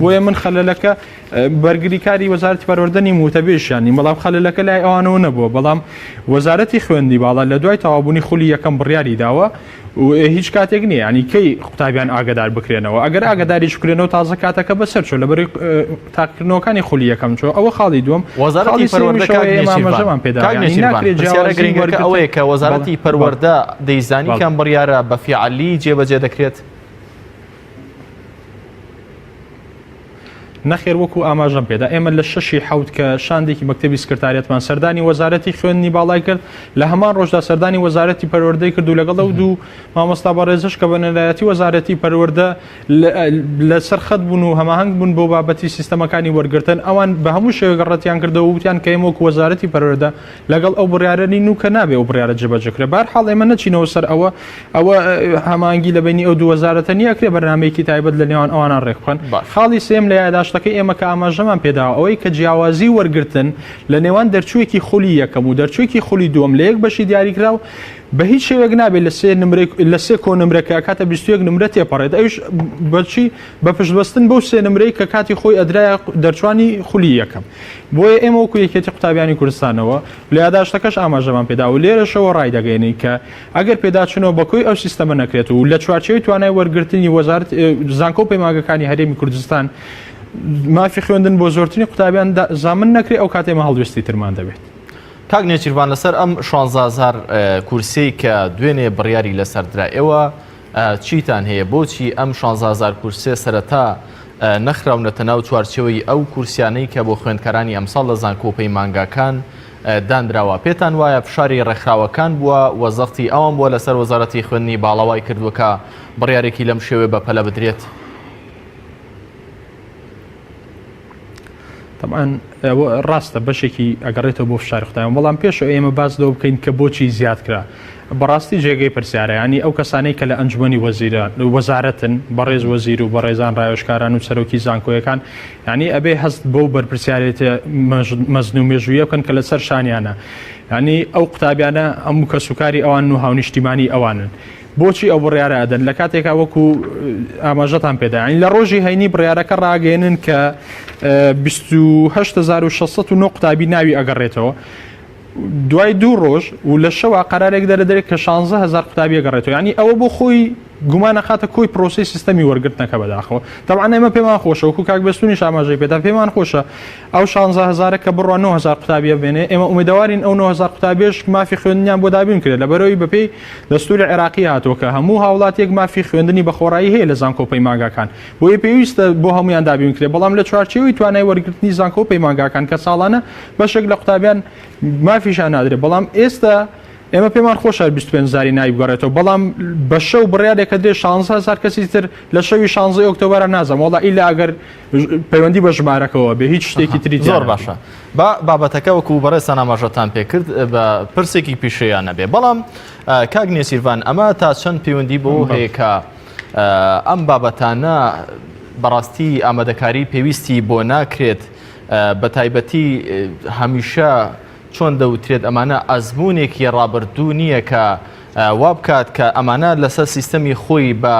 بۆیە من خەلەلەکە بەرگریکاری وەزارەتی پەروەردەنی موتەبێشیانی بەڵام خەلەلەکە لای ئەوانەوە نەبووە بەڵام وەزارەتی خوێندی باڵا لە دوای تەوابوونی خولی یەکەم بڕیاری داوە و هیچ کاتێک نییە ینی کەی قوتابیان ئاگدار بکرێنەوە ئەگەر ئاگداریش بکرێنەوە تازە کاتەکە بەسەر چۆ لەبەر تاقیکردنەوەکانی خولی یەکەم چۆ ئەوە خاڵی دووەم وەزارەتی پەروەردەکەمان پێدا ئەوەیە کە وەزارەتی پەروەردە دەیزانی کەم بڕیارە بە فیعلی جێبەجێ دەکرێت نەخێر وەکو ئاماژەم پێدا ئێمە لە 6 حوت کە شاندێکی مەکتەبی سکرتاریەتمان سەردانی وەزارەتی خوێندنی باڵای کرد لە هەمان ڕۆژدا سەردانی وەزارەتی پەروەردەی کرد و لەگەڵ و دوو مامۆستا بەڕێزش کە بە نەلایەتی وەزارەتی پەروەردە لەسەر خەت بوون و هەماهەنگ بوون بۆ بابەتی سیستەمەکانی وەرگرتن ئەوان بە هەموو شێوەیەک ڕەتیان کردەوە وتیان کە ئێمە وەکو وەزارەتی پەروەردە لەگەڵ ئەو بڕیارەی نو کە نابێ ئەو بڕیارە جێبەجێکرێ بەرحاڵ ئێمە نەچینەوە سەر ئەوە هەمانگی لە بینی ئەو دوو وەزارەتە نییە ئەکرێ بەرنامەیەکی تایبەت لە نێوان ئەوانان ڕێک بخەن خاڵی سێم لە یادداشتەکەی ئێمە کە ئاماژەمان پێداوە ئەوەی کە جیاوازی وەرگرتن لە نێوان دەرچوویەکی خولی یەکەم و دەرچوویەکی خولی دووەم لە یەک بەشی دیاریکراو بە هیچ شێوەیەک نابێت لە سێ کۆنمرەکە کاتە 21 نمرە تێپەڕێت ئەوش بەچی بە پشتبەستن بەو سێ نمرەی کە کاتی خۆی ئەدرایە دەرچوانی خولی یەکەم بۆیە ئێمە وەکو یەکێتی قوتابیانی کوردستانەوە لە یادداشتەکەش ئاماژەمان پێدا و لێرەشەوە ڕای دەگەینەی کە ئەگەر پێداچنەوە بەکۆی ئەو سیستەمە نەکرێت و لە چوارچێوەی توانای وەرگرتنی وەزارەت زانکۆ و پەیمانگەکانی هەرێمی کوردستان مافی خوێندن بۆ زۆرترینی قوتابیان زامن نەکرێ ئەو کاتێمە هەڵوێستی ترمان دەبێت. کاک نێچیروان لەسەر ئەم 16,000 کورسی کە دوێنێ بڕیاری لەسەردرا ئێوە چیتان هەیە بۆچی ئەم 16,000 کورسێ سەرەتا نەخراونەتە ناو چوارچێوەی ئەو کورسیانەی کە بۆ خوێندکارانی ئەمساڵ لە زانکۆ و پەیمانگاکان دانراوە پێتان وایە فشاری ڕێکخراوەکان بووە وەزەختی ئەوان بووە لەسەر وەزارەتی خوێندنی باڵاوای کردووەکە بڕیارێکی لەم شێوێ بەپەلە بدرێت؟ طبعا ڕاستە بەشێکی ئەگەڕێتەوە بۆ فشاری قوتابیان بەڵام پێشەوە ئێمە باس لەوە بکەین کە بۆچی زیاد کرا بەڕاستی جێگەی پرسیارە ینی ئەو کەسانەی کە لە ئەنجومەنی وەزارەتن بەڕێز وەزیر و بەڕێزان ڕایۆژکاران و سەرۆکی زانکۆیەکان ینی ئەبێ هەست بۆ بەرپرسیارێتە مەزن و مێژوویە بکەن کە لەسەر شانیانە ینی ئەو قوتابیانە هەموو کەسوکاری ئەوان و هاونیشتیمانی ئەوانن بۆچی ئەو بڕیارە ئەدەن لە کاتێکا وەکو ئاماژەتان پێدا لە ڕۆژی هەینی بڕیارەکە ڕاگەێنن کە 28,609 قوتابی ناوی ئەگەڕێتەوە دوای دوو ڕۆژ و لە شەوە قەرارێک دەردرێت کە 16,000 قوتابی ئەگەڕێتەوە ینی ئەوە بۆ خۆی گومان نەخاتە کۆی پرۆسی سیستەمی وەرگرتنەکە بەداخەوە تەبعاً ئێمە پێمان خۆشە وەکو کاک بەستونیش ئاماژەی پێدا پێمان خۆشە ئەو 16,000 کە بڕوا 9,000 قوتابیە بێنێ ئێمە ئومێدەوارین ئەو 9,000 قوتابیش مافی خوێندنیان بۆ دابین کرێت لەبەرەوەی بەپێی دەستوری عێراقی هاتووە کە هەموو هاوڵاتێک مافی خوێندنی بەخۆڕایی هەیە لە زانکۆ پەیمانگاکان بۆیە پێویستە بۆ هەمویان دابین کرێت بەڵام لە چوارچێوەی توانای وەرگرتنی زانکۆ پەیمانگاکان کە ساڵانە بەشێک لە قوتابیان مافیشان نادرێت بەڵام ئێستا ئێمە پێمان خۆشە 25,000 نایبگەڕێتەوە بەڵام بە شەو بڕیارێکە درێ 16,000 کەسی تر لە شەوی 16 ئۆکتۆبەرە نازەم وڵا ئیلا ئەگەر پەیوەندی بە ژمارەکەەوە بێ هیچ شتێکی تری زۆر باشە بابەتەکە وەکو بەڕێستان ئاماژەتان پێکرد بە پرسێکی پیشەیان نەبێ بەڵام کاک نێسیروان ئەمە تا چەند پەیوەندی بۆ هەیە کە ئەم بابەتانە بەڕاستی ئامادەکاری پێویستی بۆ ناکرێت بە تایبەتی هەمیشە چۆن دەوترێت ئەمانە ئەزمونێکی ڕابردوو نییە کە وا بکات کە ئەمانە لەسەر سیستەمی خۆی بە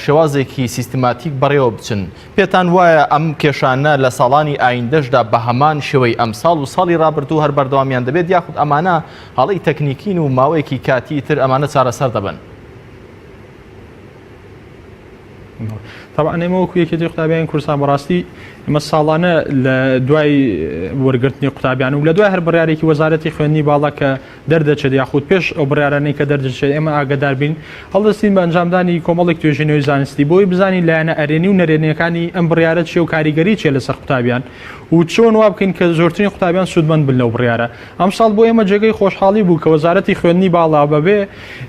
شێوازێکی سیستماتیک بەڕێوە بچن پێتان وایە ئەم کێشانە لە ساڵانی ئایندەشدا بە هەمان شێوەی ئەم ساڵ و ساڵی ڕابردوو هەر بەردەوامیان دەبێت یاخود ئەمانە هەڵی تەکنیکین و ماوەیەکی کاتی تر ئەمانە چارەسەر دەبن طبعا ئێمە وەکو یەکێتی قوتابیان کوردستان بەڕاستی ئمە ساڵانە لە دوای وەرگرتنی قوتابیان و لە دوای هەر بڕیارێکی وەزارەتی خوێندنی باڵا کە دەردەچێت یاخود پێش ئەو بڕیارانەی کە دەردەچێت ئێمە ئاگدار بین هەڵدەستین بە ئەنجامدانی کۆمەڵێک توێژینەوەی زانستی بۆی بزانین لایەنە ئەرێنی و نەرێنیەکانی ئەم بڕیارە چێ و کاریگەری چێ لەسەر قوتابیان و چۆن وا بکەین کە زۆرترین قوتابیان سوودمەند بن لەو بڕیارە ئەم ساڵ بۆ ئێمە جێگەی خۆشحاڵی بوو کە وەزارەتی خوێندنی باڵا بەبێ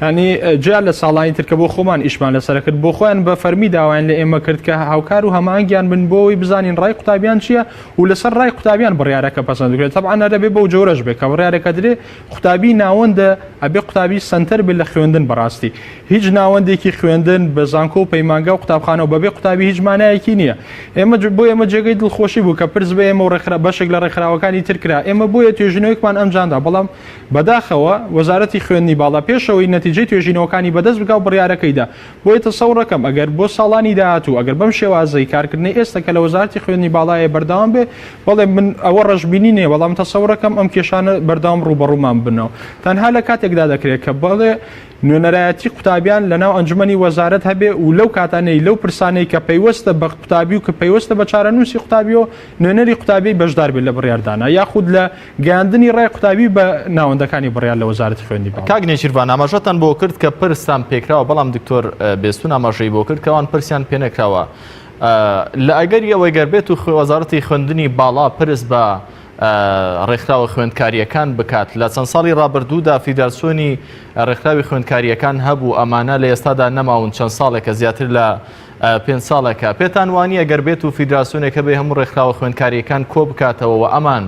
ینی جیا لە ساڵانی تر کە بۆ خۆمان ئیشمان لەسەر کرد بۆ خۆیان بە فەرمی داوایان لە ئێمە کرد کە هاوکار و هەمانگیان بن بۆی بزانین ڕای قوتابیان چییە و لەسەر ڕای قوتابیان بڕیارەکە پەسەند بکرێت طبعا دەبێت بەو جۆرەش بێت کە بڕیارەکە درێ قوتابی ناوەندە ئەبێ قوتابی سنتەر بێت لە خوێندن بەڕاستی هیچ ناوەندێکی خوێندن بە زانکۆ و پەیمانگا و قوتابخانەوە بەبێ قوتابی هیچ مانایەکی نییە ئێمە بۆ ئێمە جێگەی دڵخۆشی بوو کە پرس بە ئێمە و بەشێک لە ڕێکخراوەکانی ترکرا ئێمە بۆیە توێژینەوەیەکمان ئەمجاندا بەڵام بەداخەوە وەزارەتی خوێندنی باڵا پێشەوەی نەتیجەی توێژینەوەکانی بەدەست بگاو بڕیارەکەیدا بۆیە تەسەوڕەکەم ئەگەر بۆ ساڵانی داهاتوو ئەگەر بەم شێوازەی کارکردنی ئێستا کە لە وەزارەتی خوێندنی باڵایە بەردەوام بێ بەڵێ من ئەوە ڕەشبینی نییە بەڵام تەسەوڕەکەم ئەم کێشانە بەردەوام ڕوبەڕوومان بنەوە تەنها لە کاتێکدا دەکرێت کە بەڵێ نوێنەرایەتی قوتابیان لەناو ئەنجومەنی وەزارەت هەبێ و لەو کاتانەی لەو پرسانەی کە پەیوەستە بە قوتابی و کە پەیوەستە بە چارەنووسی قوتابی و نوێنەری قوتابی بەشدار بێت لە بڕیاردانە یاخود لە گەیاندنی ڕای قوتابی بە ناوەندەکانی بڕیار لە وەزارەتی خوێندنی باڵا کاک نێچیروان ئاماژەتان بۆ کرد کە پرسان پێکراوە بەڵام دکتۆر بێستون ئاماژەی بۆ کرد کەوان پرسیان پێ نەکراوە لە ئەگەری ئەوەی گەربێت و وەزارەتی خوێندنی باڵا پرس بە ڕێکخراوە خوێندکاریەکان بکات لە چەند ساڵی ڕابردوودا فیدراسیۆنی ڕێکخراوی خوێندکاریەکان هەبوو ئەمانە لە ئێستادا نەماون چەند ساڵێکە زیاتر لە 5 ساڵێکە پێتان وانییە گەربێت و فیدراسیۆنێکە بێ هەموو ڕێکخراوە خوێندکاریەکان کۆ بکاتەوە و ئەمان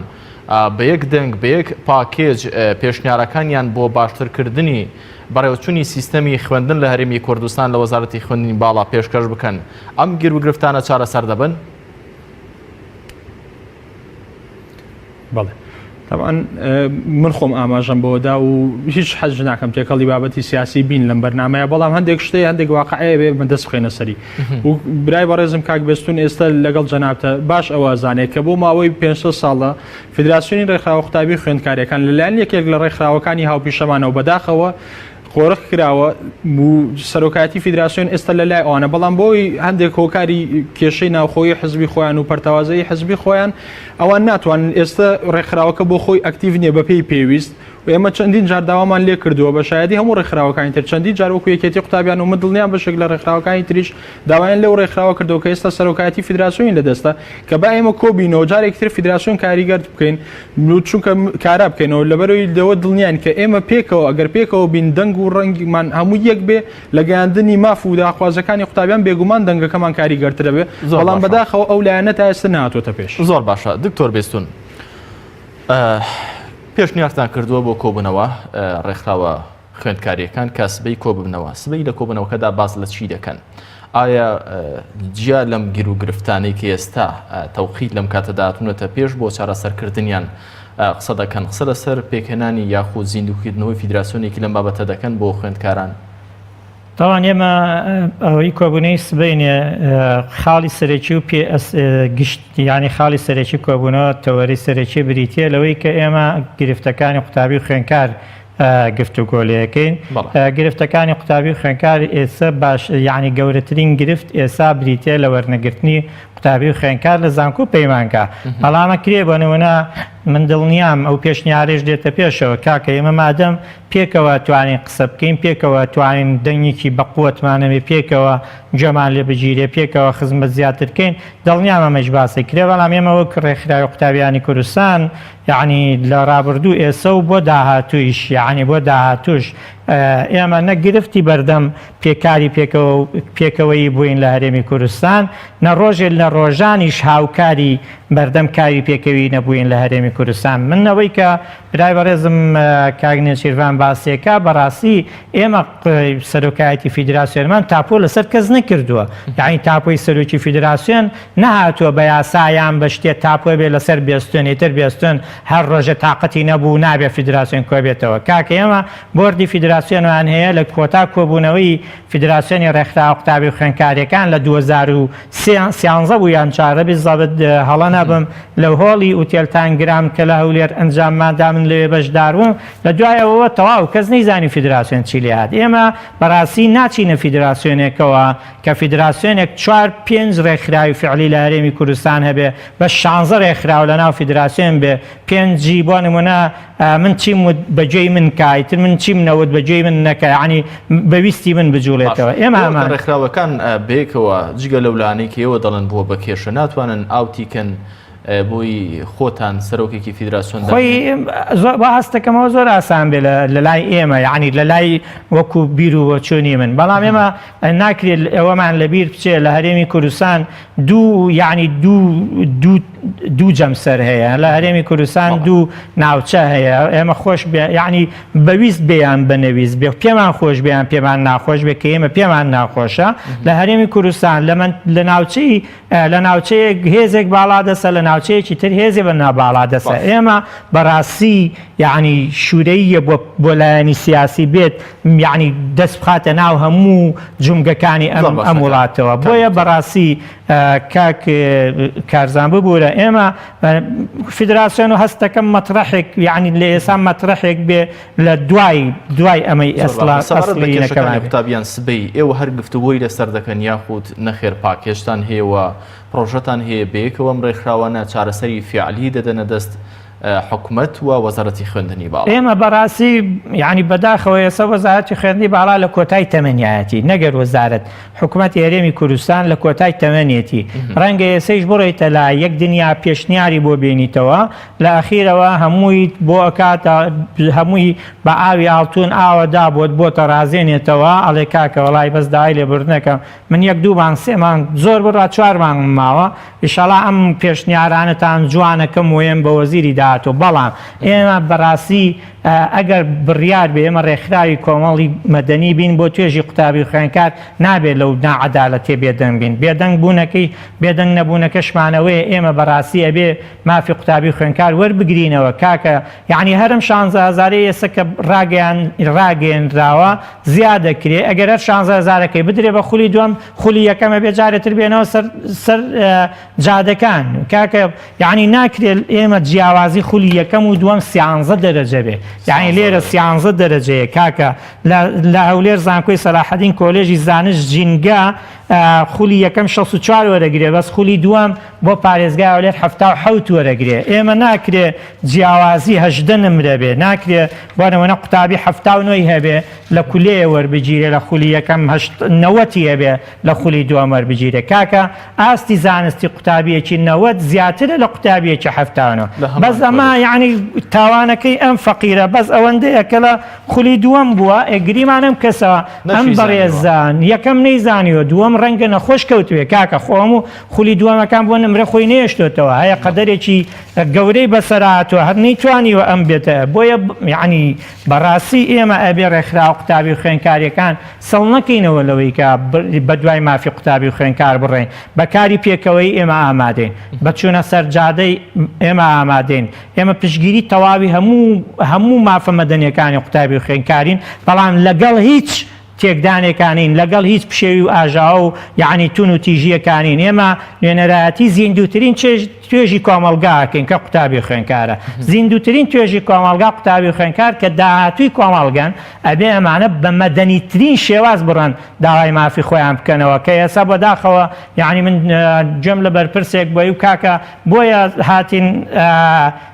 بە یەک دەنگ بە یەک پاکێج پێشنیارەکانیان بۆ باشترکردنی بەڕێوەچوونی سیستەمی خوێندن لە هەرێمی کوردستان لە وەزارەتی خوێندنی باڵا پێشکەش بکەن ئەم گیرروگرفتانە چارەسەر دەبن بەڵێ طبعا من خۆم ئاماژەم بۆدا و هیچ حەج ناکەم تێکەڵی بابەتی سیاسی بین لەم بەرنامەیە بەڵام هەندێک شتەی هەندێک واقعەیە بێ من دەست بخێنە سەری و برای بەڕێزم کاک بێستون ئێستا لەگەڵ جەنابتە باش ئەوە زانێت کە بۆ ماوەی 500 ساڵە فیدراسیۆنی ڕێکخراوە قوتابی خوێندکاریەکان لەلایەن یەکێک لە ڕێکخراوەکانی هاوپیشەمانەوە بەداخەوە قۆرق کراوە سەرۆکایەتی فیدراسیۆن ئێستا لە لای ئەوانە بەڵام بۆی هەندێک هۆکاری کێشەی ناوخۆیی حزبی خۆیان و پەرتەوازەی حزبی خۆیان ئەوان ناتوانن ئێستا ڕێکخراوەکە بۆ خۆی ئەکتیڤ نییە بەپێی پێویست و ئێمە چەندین جار داوامان لێ کردووە بە شایەتی هەموو ڕێکخراوەکانی تر چەندی جار وەکو یەکێتی قوتابیان و من دڵنیام بەشێک لە ڕێکخراوەکانی تریش داوایان لەو ڕێکخراوە کردەوە کە ئێستا سەرۆکایەتی فیدراسیۆن لەدەستە کە با ئێمە کۆبینەوە جارێکی تر فیدراسیۆن کاریگەر بکەین چونکە کارا بکەینەوە لەبەرەوەی لەوە دڵنیان کە ئێمە پێکەوە ئەگەر پێکەوە بین دەنگ و ڕەنگمان هەموو یەک بێ لە گەیاندنی ماف و داخوازەکانی قوتابیان بێگومان دەنگەکەمان کاریگەرترە بێ بەڵام بەداخەوە ئەو لایەنە تا ئێستا نهاتۆتە پێش زۆر باشە دکتۆر بێستون پێشنیارتان کردووە بۆ کۆبوونەوە ڕێکخراوە خوێندکاریەکان کە سبەی کۆببنەوە سبەی لە کۆبوونەوەکەدا باز لە چی دەکەن ئایا جیا لەم گیر و گرفتانەی کە ئێستا تەوقیت لەم کاتەداتونەتە پێش بۆ چارەسەرکردنیان قسە دەکەن قسە لەسەر پێکهێنانی یاخود زیندوکردنەوەی فیدراسیۆنێکی لەم بابەتە دەکەن بۆ خوێندکاران تاوان ئێمە ئەوەی کۆبوونەی سبەینێ خاڵی سەرەکی و گشت ینی خاڵی سەرەکی کۆبوونەوە تەوەری سەرەکی بریتە لەوەی کە ئێمە گرفتەکانی قوتابی خوێندکار گفتوگۆ لەکەین گرفتەکانی قوتابی و خوێندکار ئێستا باش یعنی گەورەترین گرفت ئێستا بریتێ لە وەرنەگرتنی قوتابی و خوێندکار لە زانکۆ پەیمانکە بەڵامە کرێ بۆ نمونە من دڵنیام ئەو پێشنیارێش دێتە پێشەوە کاکە ئێمە مادەم پێکەوە توانین قسە بکەین پێکەوە توانین دەنگێکی بەقوتمانەوێ پێکەوە جەمان لێ بگیرێ پێکەوە خزمەت زیاترکەین دڵنیام ئەمەش باسی کرێ بەڵام ئێمە وەک ڕێکخراوی قوتابیانی کوردستان یعنی لە ڕابردوو ئێسە و بۆ داهاتوویش یعنی بۆ داهاتوش ئێمە نەگرفتی بەردەم پێکاری پێکەوەی بووین لە هەرێمی کوردستان نەڕۆژێک لە ڕۆژانیش هاوکاری بەردەم کاری پێکەوی نەبووین لە هەرێمی کوردستان منەوەی کە برای بەڕێزم کاگنێ شیروان باسیەکە بەڕاستی ئێمە سەرۆکایەتی فیدراسیۆنمان تاپۆ لەسەر کەس نەکردووە یعنی تاپۆی سەرۆکی فیدراسیۆن نەهاتووە بە یاسایان بە شتێک تاپۆ بێ لەسەر بێستون ئێتر بێستون هەر ڕۆژە تااقەتی نەبوو نابێ فیدراسیۆن کۆ بێتەوە کاکە ئێمە بۆردی فیدراسیۆنمان هەیە لە کۆتا کۆبوونەوەی فیدراسیۆنی ڕێکخراوە قوتابی و خوێندکاریەکان لە 2013 بوو یان 14 زەبت هەڵە نەبم لەو هۆڵی ئوتێلتانگرام کە لە هەولێر ئەنجامماندا من لەوێ بەشداربووم لە دوایەوە تەواو کەس نەیزانی فیدراسیۆن چی لێ هات ئێمە بەڕاستی ناچینە فیدراسیۆنێکەوە کە فیدراسیۆنێک 4-5 ڕێکخراوی فعلی لە هەرێمی کوردستان هەبێ بە 16 ڕێکخراو لەناو فیدراسیۆن بێ 5 بۆ نمونە من چیم بەجێی من کایتر من چیم نەوت بەجێی من نەکە ینی بەویستی من بجوڵێتەوە ئێمە ڕێکخراوەکان بێکەوە جگە لەولانەی کە ئێوە دەڵێن بووە بە کێشە ناتوانن ئاوتیکەن بۆی خۆتان سەرۆکێکی فیدراسیۆن خۆی بە هەستەکەمەوە زۆر ئاسان بێ لە لای ئێمە یعنی لە لای وەکو بیر و چۆنی من بەڵام ئێمە ناکرێت ئەوەمان لەبیر بچێ لە هەرێمی کوردستان یعنی دوو جەمسەر هەیە لە هەرێمی کوردستان دوو ناوچە هەیە ئێمە خۆش یعنی بەویست بێیان بنەویست بێ پێمان خۆش بێیان پێمان ناخۆش بێ کە ئێمە پێمان ناخۆشە لە هەرێمی کوردستان لە ناوچەیەک هێزێک باڵا دەسە لە ناوچەیەکی تر هێزێ بە ناباڵا دەسە ئێمە بەڕاستی یعنی شوورەیە بۆ لایەنی سیاسی بێت یعنی دەست بخاتە ناو هەموو جومگەکانی ئەم وڵاتەوە بۆیە بەڕاستی کاک کارزان ببوورە ئێمە فیدراسیۆن و هەستەکەم مەطرحێک یعنی لە ئێستا مەطرحێک بێ لە دوای ئەمەی ئەسڵی قوتابیان سبەی ئێوە هەر گفتوگۆی لەسەر دەکەن یاخود نەخێر پاکێشتان هەیەوە پرۆژەتان هەیە بەیەکەوە ئەم ڕێکخراوانە چارەسەری فیعلی دەدەنە دەست حکومت و وەزارەتی خوێندنی باڵا ئێمە بەڕاستی یعنی بەداخەوە ئێستا وەزارەتی خوێندنی باڵا لە کۆتای تەمەنیایەتی نەگەر وەزارەت حکوومەتی هەرێمی کوردستان لە کۆتای تەمەنیەتی ڕەنگە ئێسەیش بڕێتە لا یەک دنیا پێشنیاری بۆ بێنیتەوە لە ئەخیرەوە هەمووی بۆ ئەکاتە هەمووی بە ئاوی ئاڵتون ئاوەدا بۆتە ڕازێنێتەوە ئەڵێ کاکە وەڵای بەس داوای لێبوردنەکەم من 1-2 سێمان زۆر بڕا 4 مانگ ماوە ئینشاڵڵا ئەم پێشنیارانتان جوانەکەم وێن بە وەزیری داهاتوە بەڵام ئێمە بەڕاستی ئەگەر بڕیار بێ ئێمە ڕێکخراوی کۆمەڵی مەدەنی بین بۆ توێژی قوتابی و خوێندکار نابێت لەو ناعەدالەتێ بێدەنگ بین بێدەنگ بوونەکەی بێدەنگ نەبوونەکەشمانەوەی ئێمە بەڕاستی ئەبێ مافی قوتابی و خوێندکار وەربگرینەوە کاکە یعنی هەرم 16,000 ئێستا کە ڕاگەیەنراوە زیاد دەکرێت ئەگەر هەر 16,000ەکەی بدرێ بە خولی دووەم خولی یەکەمە بێ جارێتتر بێنەوە سەر جادەکان کاکە یعنی ناکرێت ئێمە جیاوازی خولی یەکەم و دووەم 13 دەرەجە بێ یعنی لێرە 13 دەرەجەیە کاکە لە هەولێر زانکۆی سەلاحەدین کۆلێژی زانش جینگا خولی یەکەم 64 وەرەگرێ بەس خولی دووەم بۆ پارێزگای هەولێر 77 وەرەگرێ ئێمە ناکرێ جیاوازی 18 نمرە بێ ناکرێ بۆ نمونە قوتابی 79 هەبێ لە کولێیە وەربگیرێ لە خولی یەکەم 90 هەبێ لە خولی دووەم وەربگیرێ کاکە ئاستی زانستی قوتابیەکی 90 زیاترە لە قوتابیەکی 79 بەس ئەمە یعنی تاوانەکەی ئەم فەقیرە بەس ئەوەندەیە کە لە خولی دووەم بووە ئەگریمانم کەسەوە ئەم بەڕێزان یەکەم نەیزانیوە دووەم ڕەنگە نەخۆش کەوتوێ کاکە خۆم و خولی دووەمەکان بۆ نمرە خۆی نێشتۆتەوە هەیە قەدەرێکی گەورەی بەسەرهاتوە هەر نەیتوانیوە ئەم بێتە بۆیە یعنی بەڕاستی ئێمە ئەبێ ڕێکخراو قوتابی و خوێندکاریەکان سەڵ نەکەینەوە لەوەی کە بە دوای مافی قوتابی و خوێندکار بڕێن بەکاری پێکەوەی ئێمە ئامادەین بە چوونە سەرجادەی ئێمە ئامادەین ئێمە پشگیری تەواوی هەموو مافە مەدەنیەکانی قوتابی و خوێندکارین بەڵام لەگەڵ هیچ تێکدانێکانین لەگەڵ هیچ پشێوی و ئاژاوە و یعنی تون و تیژیەکانین ئێمە نوێنەرایەتی زیندووترین توێژی کۆمەڵگاکەین کە قوتابی خوێنکارە زیندووترین توێژی کۆمەڵگا قوتابی خوێنکار کە داهاتووی کۆمەڵگەن ئەبێ ئەمانە بە مەدەنیترین شێواز بڕەن داوای مافی خۆیان بکەنەوە کە ئێستا بەداخەوە یعنی من جەم لە بەرپرسێک بۆی و کاکە بۆیە هاتین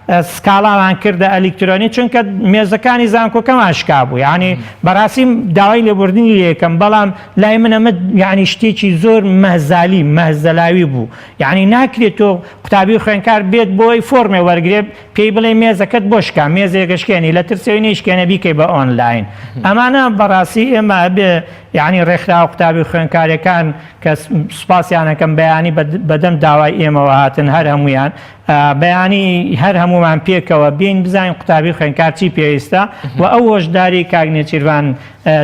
سکاڵاوان کردە ئەلکترۆنی چونکە مێزەکانی زانکۆکەمان شکا بوو یعنی بەڕاستی داوای لێبوردنی لێکم بەڵام لای من ئەمە یعنی شتێکی زۆر مەهزالی مەهزەلاوی بوو یعنی ناکرێت تۆ قوتابی خوێنکار بێت بۆی فۆرمێ وەرگێ پێی بڵێ مێزەکەت بۆ شکا مێزێکەشکێنی لە ترسێوی نێشکێنە بیکەی بە ئۆنلاین ئەمانە بەڕاستی ئێمە بێ یعنی ڕێکخرا قوتابی خوێنکارەکان کە سوپاسیانەکەم بەیانی بەدەم داوای ئێمەوە هاتن هەر هەمویان بەیانی هەر هەمومان پێکەوە بین بزانین قوتابی خوێنکار چی پێویستە و ئەو هۆشداری کاک نێچیروان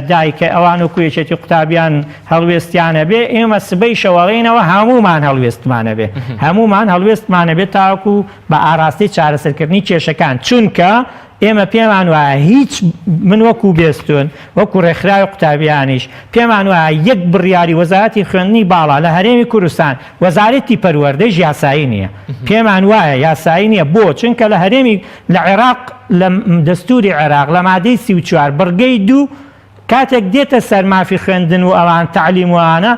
دایکە ئەوان و کوێچێتی قوتابیان هەڵوێستیانە بێ ئێمە سبەی شەوەڵێنەوە هەمومان هەڵوێستمانە بێ هەمومان هەڵوێستمانە بێت تاکو بە ئاراستی چارەسەرکردنی کێشەکان چونکە ئێمە پێمان وایە هیچ من وەکو بێستون وەکو ڕێکخراوی قوتابیانیش پێمان وایە یەک بڕیاری وەزارەتی خوێندنی باڵا لە هەرێمی کوردستان وەزارەتی پەروەردەی یاسایی نییە پێمان وایە یاسایی نییە بۆ چونکە لە هەرێمی لە عێراق لە دەستوری عێراق لە مادەی 34 بڕگەی 2 کاتێک دێتە سەر مافی خوێندن و ئەوان تعلیم وانە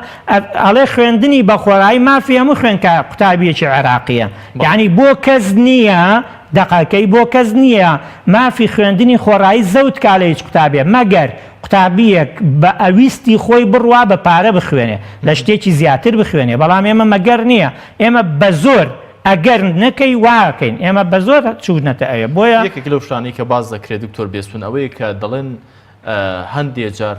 ئەڵێ خوێندنی بە خۆڕایی مافی هەموو خوێنکە قوتابیەکی عێراقیە یعنی بۆ کەس نییە دقەکەی بۆ کەس نییە مافی خوێندنی خۆڕایی زەوت کا لە هیچ قوتابێ مەگەر قوتابیەک بە ئەویستی خۆی بڕوا بە پارە بخوێنێ لە شتێکی زیاتر بخوێنێ بەڵام ئێمە مەگەر نییە ئێمە بە زۆر ئەگەر نەکەی واکەین ئێمە بە زۆر چوونەتە ئەوێ بۆیە یەکێک لەو شتانەی کە باز دەکرێت دکتۆر بێستون ئەوەیە کە دەڵێن هەندێک جار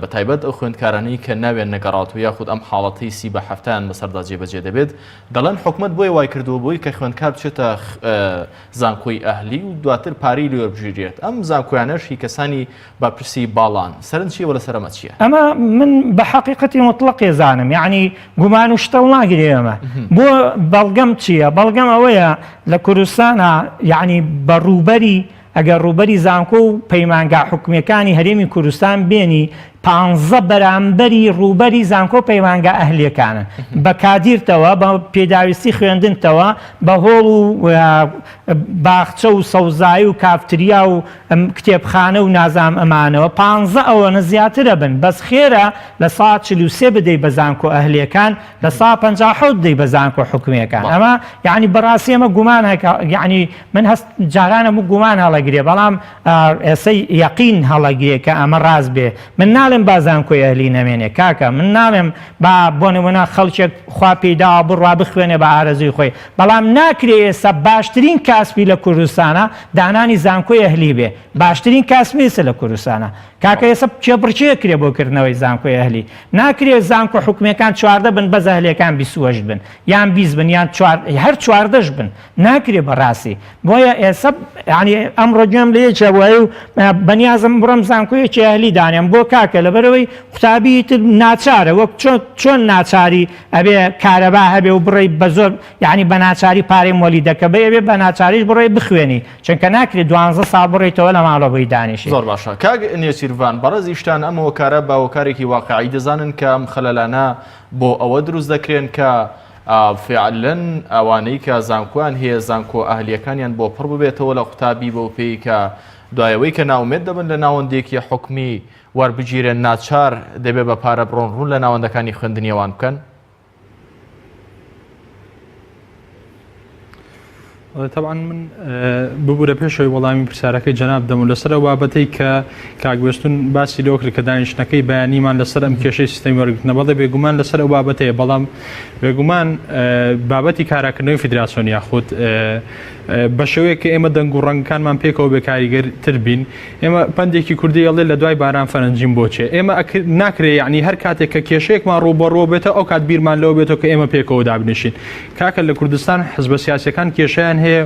بە تایبەت ئەو خوێندکارانەی کە ناوێن نەگەڕاتوە یاخود ئەم حاڵەتی سی بە هەفتیان بەسەردا جێبەجێ دەبێت دەڵێن حکومت بۆی وای کردووە بۆی کە خوێندکار بچێتە زانکۆی ئەهلی و دواتر پارەی لێ بژێریێت ئەم زانکۆیانەش هی کەسانی باپرسی باڵان سەرنج چیە وەلە سەرەمە چییە؟ ئەمە من بە حەقیقەتی مطلقی زانم یعنی گومان و شتەڵ ناگرێ ئەمە بۆ بەڵگەم چییە؟ بەڵگەم ئەوەیە لە کوردستانە یعنی بەڕووبەری ئەگەر ڕووبەری زانکۆ و پەیمانگا حکومیەکانی هەرێمی کوردستان بێنی 15 بەرامبەری ڕووبەری زانکۆ پەیمانگا ئەهلیەکانن بە کادیرتەوە بە پێداویستی خوێندنتەوە بە هۆڵ و باخچە و سەوزایی و کافتریا و کتێبخانە و نازام ئەمانەوە 15 ئەوەنە زیاترە بن بەس خێرە لە ساڵ 43 بدەی بە زانکۆ ئەهلیەکان لە ساڵ 57 بدەی بە زانکۆ حکومیەکان ئەمە یعنی بەڕاستی ئەمە گومان یعنی من هەست جارانە بوو گومان هەڵەگرێ بەڵام ئێسەی یەقین هەڵەگرێ کە ئەمە ڕاست بێ من ناڵێم بازانکۆی ئەهلی نەمێنێ کاکە من ناڵێم بۆ نمونە خەڵکێک خوا پێیداوە بڕوا بخوێنێ بە ئارەزوی خۆی بەڵام ناکرێ ئێستا باشترین کاسبی لە کوردستانە دانانی زانکۆی ئەهلی بێ باشترین کاسبی لە کوردستانە کاکە ئێستا چێبڕچێ کرێ بۆ کردنەوەی زانکۆی ئەهلی ناکرێت زانکۆ حکومیەکان 14 بن بەز ئەهلیەکان 28 بن یان 20 بن یان هەر 14 بن ناکرێ بەڕاستی بۆیە ئێستا ینی ئەمڕۆ گوێم لە یەکێ بووە و بەنیازم بڕم زانکۆیەکی ئەهلی دانێم بۆ کاکە لەبەرەوەی قوتابی تر ناچارە وەک چۆن ناچاری ئەبێ کارەبا هەبێ و بڕێ بە زۆر یعنی بە ناچاری پارەی مۆلی دەکە بێ بە ناچاریش بڕێ بخوێنی چونکە ناکرێت 12 ساڵ بڕێتەوە لە ماڵەوەی دانیشی زۆر باشە کاک نێچیروان بەڕێزی شتان ئەم هۆکارە باوەکارێکی واقعی دەزانن کە ئەم خەلەلانە بۆ ئەوە دروست دەکرێن کە فعلەن ئەوانەی کە زانکۆیان هەیە زانکۆ ئەهلیەکانیان بۆ پڕ ببێتەوە لە قوتابی بۆ پێی کە دوایەوەی کە ناومێت دەبن لە ناوەندێکی حکمی وەربگیرێن ناچار دەبێت بە پارە بڕۆن ڕوون لە ناوەندەکانی خوێندنیەوان بکەن طبعا من ببوورە پێشەوەی وەڵامی پرسیارەکەی جەناب دەمون لەسەر بابەتەی کە کاکبێستون باسی لەوە کرد کە دانیشتنەکەی بەیانیمان لەسەر ئەم کێشەی سیستەمی وەرگرتنە بەڵێ بێگومان لەسەر ئەو بابەتەیە بەڵام بێگومان بابەتی کاراکردنەوەی فیدراسیۆن یاخود بە شێوەیە کە ئێمە دەنگ و ڕەنگەکانمان پێکەوە بێکاریگەرتر بین ئێمە پندێکی کوردی ئەڵێ لە دوای باران فەرەنجیم بۆچێ ئێمە ناکرێ یعنی هەر کاتێک کە کێشەیەکمان ڕووبەڕۆ بێتە ئەو کات بیرمان لەوە بێتەوە کە ئێمە پێکەوە دابنیشین کاکە لە کوردستان حزبە سیاسیەکان کێشەیان هەیە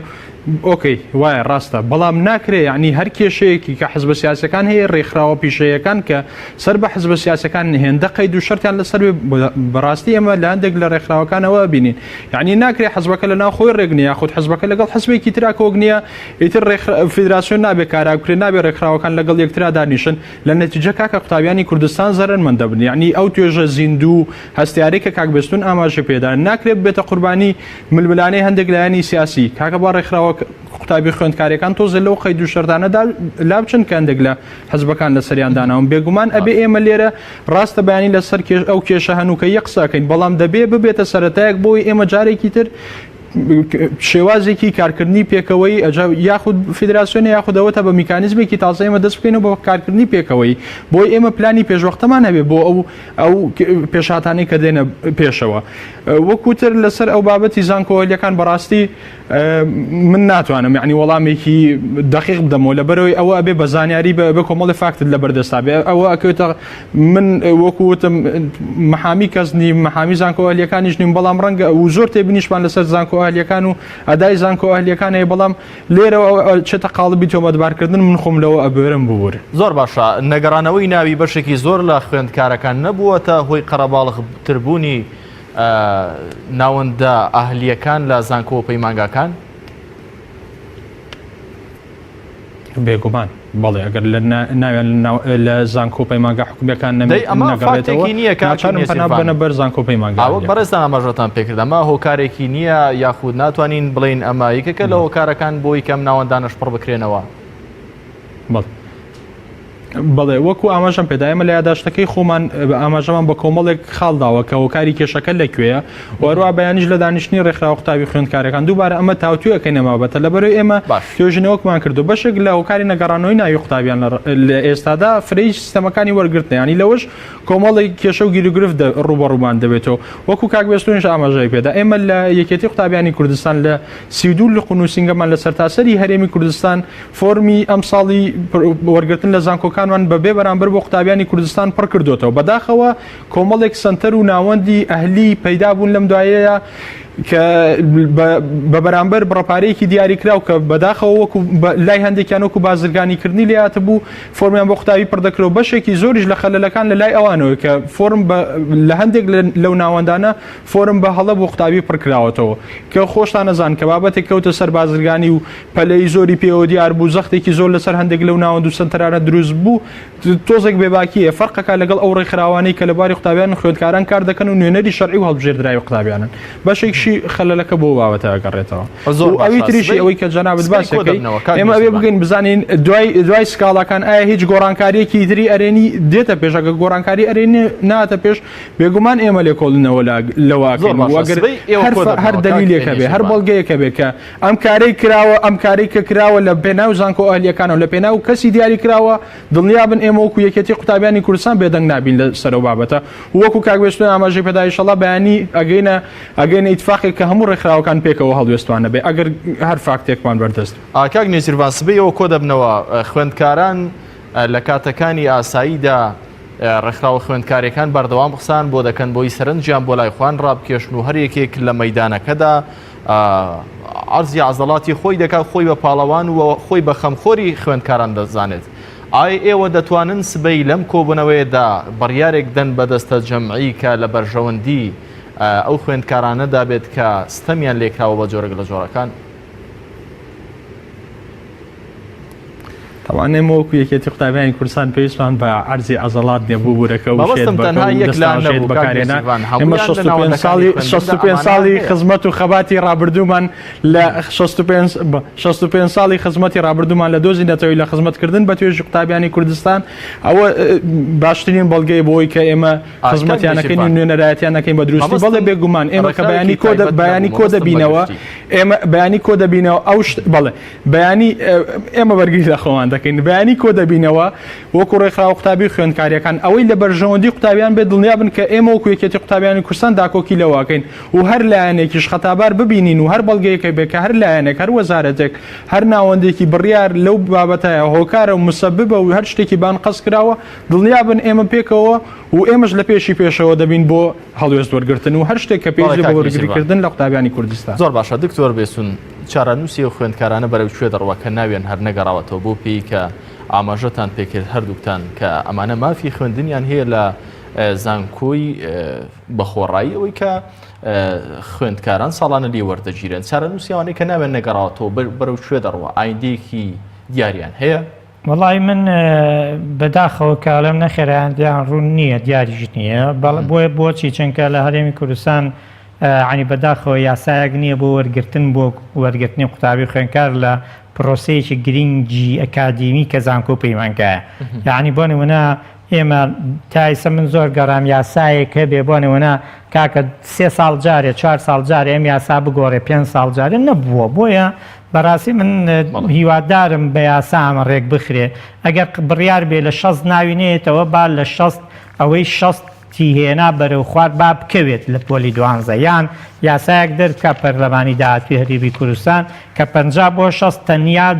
ئۆکەی وایە ڕاستە بەڵام ناکرێ یعنی هەر کێشەیەکی کە حزب سیاسەکان هەیە ڕێکخراوە پیشەیەکان کە سەر بە حزب سیاسەکان هێندە قەید و شەرتیان لەسەر بەڕاستی ئەمە لە هەندێک لە ڕێکخراوەکانەوە بینین یعنی ناکرێ حزبەکە لە ناو خۆی ڕێک نیە خودت حزبەکە لەگەڵ حزبێکی ترا کۆک نییە ئیتر فیدراسیۆن نابێ کاراکرێ نابێ ڕێکخراوەکان لەگەڵ یەکترا دانیشن لە نەتیجە کاکە قوتابیانی کوردستان زەرمەندە بن یعنی ئەو توێژە زیندوو هەستیارەی کە کاک بێستون ئاماژە پێدا ناکرێت بێتە قوربانی ململانەی هەندێک لایەنی سیاسی کاکە با ڕێکخراوە قوتابی خوێندکارەکان تۆزە لەو قەید و شەردانەدا لا بچن کە هەندێک لە حزبەکان لە سەریان داناون بێگومان ئەبێ ئێمە لێرە ڕاستە بەیانی لەسەر ئەو کێشە هەنووکە یەک قسەکەین بەڵام دەبێ ببێتە سەرەتایەک بۆی ئێمە جارێکی تر شێوازێکی کارکردنی پێکەوەی یاخود فیدراسیۆنی یاخودەوەتە بە میکانیزمێکی تازە ئێمە دەست بکەینەوە بۆ کارکردنی پێکەوەی بۆی ئێمە پلانی پێشوەختەمان هەبێ بۆ ئەو پێشهاتانەی کە دێنە پێشەوە وەکوتر لەسەر ئەو بابەتی زانکۆلیەکان بەڕاستی من ناتوانم یعنی وەڵامێکی دقیق بدەمەوە لەبەرەوەی ئەوە ئەبێ بە زانیاری بە کۆمەڵی فاکتت لە بەردەستا بێ ئەوە ئەکەوێتە من وەکوتم محامی کەسنی محامی زانکۆلیەکانیش نیم بەڵام ڕەنگە و زۆر تێبینیشمان لەسەر زانکۆلیەکان و ئەدای زانکۆلیەکان هەیە بەڵام لێرەوە چێتە قاڵبی تۆمەتبارکردن من خۆم لەوە ئەبێرم بوور زۆر باشە نەگەڕانەوەی ناوی بەشێکی زۆر لە خوێندکارەکان نەبووەتە هۆی قەرەباڵغتربوونی ناوەندە ئاهلیەکان لە زانکۆ و پەیمانگاکان بێگومان بەڵێ ئەگەر ناویان لە زانکۆ پەیمانگا حکومیەکان نەبێتەوە بەر زانکۆ پەیمانگا بەڕێستان ئاماژەتان پێکرد ئەمە هۆکارێکی نییە یاخود ناتوانین بڵین ئەمە یەکێکە لە هۆکارەکان بۆی کەم ناوەندانش پڕ بکرێنەوە بەڵێ وەکو ئاماژەم پێدایمە لە یاداشتەکەی خۆمان ئاماژەمان بە کۆمەڵێک خاڵداوە کە هۆکاری کێشەکە لەکوێیە وەروە بەیانیش لە دانیشتنی ڕێکخراوە قوتابی خوێندکارەکان دووبارە ئەمە تاوتوێەکەی نەمابەتە لەبەرەوەی ئێمە توێژنەوەکمان کردو بەشێک لە هۆکاری نەگەڕانەوەی ناوی قوتابیان لە ئێستادا فرەی سیستەمەکانی وەرگرتن ینی لەوەش کۆمەڵی کێشە و گیرگرفت ڕوبەڕوومان دەبێتەوە وەکو کاک بێستونش ئاماژەی پێدا ئێمە لە یەکێتی قوتابیانی کوردستان لە 32 لقب و نووسینگەمان لە سەرتاسەری هەرێمی کوردستان فۆرمی ئەم ساڵی وەرگرتن لە زانکۆکانمان بەبێ بەرامبەر بۆ قوتابیانی کوردستان پڕ کردوتەوە بەداخەوە کۆمەڵێک سنتەر و ناوەندی ئەهلی پەیدا بوون لەم دوایەیە کە بە بەرامبەر بڕەپارەیەکی دیاریکراو کە بەداخەوە وەکو لای هەندێکیان وەکو بازرگانیکردنی لێهاتە بوو فۆرمیان بۆ قوتابی پڕدەکرەوە بەشێکی زۆریش لە خەلەلەکان لە لای ئەوانەوە کە فۆرم لە هەندێک لەو ناوەندانە فۆرم بە هەڵە بۆ قوتابی پڕکراوەتەوە کە خۆشتان نەزان کە بابەتێک کەوتە سەر بازرگانی و پەلەی زۆری پێوە دیار بوو زەختێکی زۆر لەسەر هەندێک لەو ناوەند و سنتەرانە دروست بوو تۆزێک بێباکیە فەرقەکە لەگەڵ ئەو ڕێکخراوانەی کە لەباری قوتابیان خوێندکاران کار دەکەن و نوێنەری شەرعی و هەڵبژێردراوی قوتابیانن بەشێکشی خەلەلەکە بۆ بابەتە گەڕێتەوە ئەوی تریشی ئەوەی کە جەنابەت باسەکەی ئێمە ئەوێ بگەین بزانین دوای سکاڵەکان ئایا هیچ گۆڕانکاریەکی تری ئەرێنی دێتە پێشەکە گۆڕانکاری ئەرێنی ناتە پێش بێگومان ئێمە لێکۆڵنەوە لەواکەین وەگەر هەر دلیلێکە بێ هەر بەڵگەیەکە بێ کە ئەم کارەی کراوە ئەم کارەی کە کراوە لە پێناو زانکۆ ئەهلیەکانەوە لە پێناو کەسی دیاری کراوە دڵنیابن ئێمە وەکو یەکێتی قوتابیانی کوردستان بێدەنگ نابین لەسەرەوە بابەتە وەکو کاک بێستون ئاماژەی پێدا ئینشەڵڵا بەیانی ئەگەینە ئیتفاقێک کە هەموو ڕێکخراوەکان پێکەوە هەڵوێستوانە بێ ئەگەر هەر فاکتێکمان بەردەست کاک نێچیروان سبەیەوە کۆ دەبنەوە خوێندکاران لە کاتەکانی ئاساییدا ڕێکخراوە خوێندکارەکان بەردەوام قسان بۆ دەکەن بۆی سەرنجیان بۆ لای خوان ڕابکێشن و هەر یەکێک لە مەیدانەکەدا عەرزی عەزەڵاتی خۆی دەکات خۆی بە پاڵەوان و خۆی بە خەمخۆری خوێندکاران دەزانێت ئایا ئێوە دەتوانن سبەی لەم کۆبوونەوەیەدا بڕیارێک دەن بەدەستە جەمعی کە لە بەرژەوەندی ئەو خوێندکارانەدا بێت کە ستەمیان لێکراوە بە جۆرەك لە جۆرەکان طبعا ئێمە وەکو یەکێتی قوتابیانی کوردستان پێویستمان بە عەرزی عەزەڵات نێبوو بوورەکە و بەکارێنە ئێمە 65 ساڵی خزمەت و خەباتی ڕابردوومان لە 65 ساڵی خزمەتی ڕابردوومان لە دۆزینەتەوەی لە خزمەتکردن بە توێژی قوتابیانی کوردستان ئەوە باشترین بەڵگەی بۆی کە ئێمە خزمەتیانەکەین و نوێنەرایەتیانەکەین بە دروستی بەڵێ بێگومان ئێمە کە بەیانی کۆ دەبینەوە ئێمە بەیانی کۆ دەبینەوە ئەو بەڵێ بەیانی ئێمە بەرگری لە خۆمان دەکەین بەیانی کۆ دەبینەوە وەکو ڕێکخراوە قوتابی خوێندکاریەکان ئەوەی لە بەرژەوەندی قوتابیان بێت دڵنیابن کە ئێمە وەکو یەکێتی قوتابیانی کوردستان داکۆکی لەواکەین و هەر لایەنێکیش خەتابار ببینین و هەر بەڵگەیەکە بێت کە هەر لایەنێک هەر وەزارەتێک هەر ناوەندێکی بڕیار لەو بابەتایە هۆکارە و مسەببە و هەر شتێکی بان قەس کراوە دڵنیابن ئێمە پێکەوە و ئێمەش لە پێشی پێشەوە دەبین بۆ هەڵوێست وەرگرتن و هەر شتێک کە پێش بۆ وەرگریکردن لە قوتابیانی کوردستان. زۆر باشە دکتۆر بێسون چارەنووسی و خوێندکارانە بەرەو کوێ دەڕوە کە ناوێن هەر نەگەڕاوەتەوە بۆ پێی کە ئاماژەتان پێکرد هەردووکتان کە ئەمانە مافی خوێندنیان هەیە لە زانکۆی بەخۆڕایی ئەوەی کە خوێندکاران ساڵانە لێ وەردەگیرن چارەنووسیوانەی کە ناوێن نەگەڕاوەتەوە بەرەو کوێ دەڕوە ئایندەیەکی دیاریان هەیە؟ وڵی من بەداخەوە کاڵم نەخێرایاندیان ڕوون نییە دیاریش نییە بۆیە بۆچی چونکە لە هەرێمی کوردستان عنی بەداخەوە یاسایەک نییە بۆ وەرگرتن بۆ وەرگرتنی قوتابی خوێندکار لە پرۆسەیەکی گرنگی ئەکادیمی کە زانکۆ پەیمانگایە یعنی بۆ نمونە ئێمە تایسە من زۆر گەڕام یاسایەک هەبێ بۆ نمونە کاکە 3 ساڵ جارێ 4 ساڵ جارێ ئەم یاسا بگۆڕێ 5 ساڵ جارێ نەبووە بۆیە بەڕاستی من هیوادارم بە یاسا ئەمە ڕێک بخرێ ئەگەر بڕیار بێ لە 60 ناوینێتەوە با لە 60 ئەوەی 60 هێنا بەرەو خوارد با بکەوێت لە پۆلی 12 یان یاسایەک دەرکە پەرلەمانی داهاتوی هەرێمی کوردستان کە 50 بۆ 60 تەنیا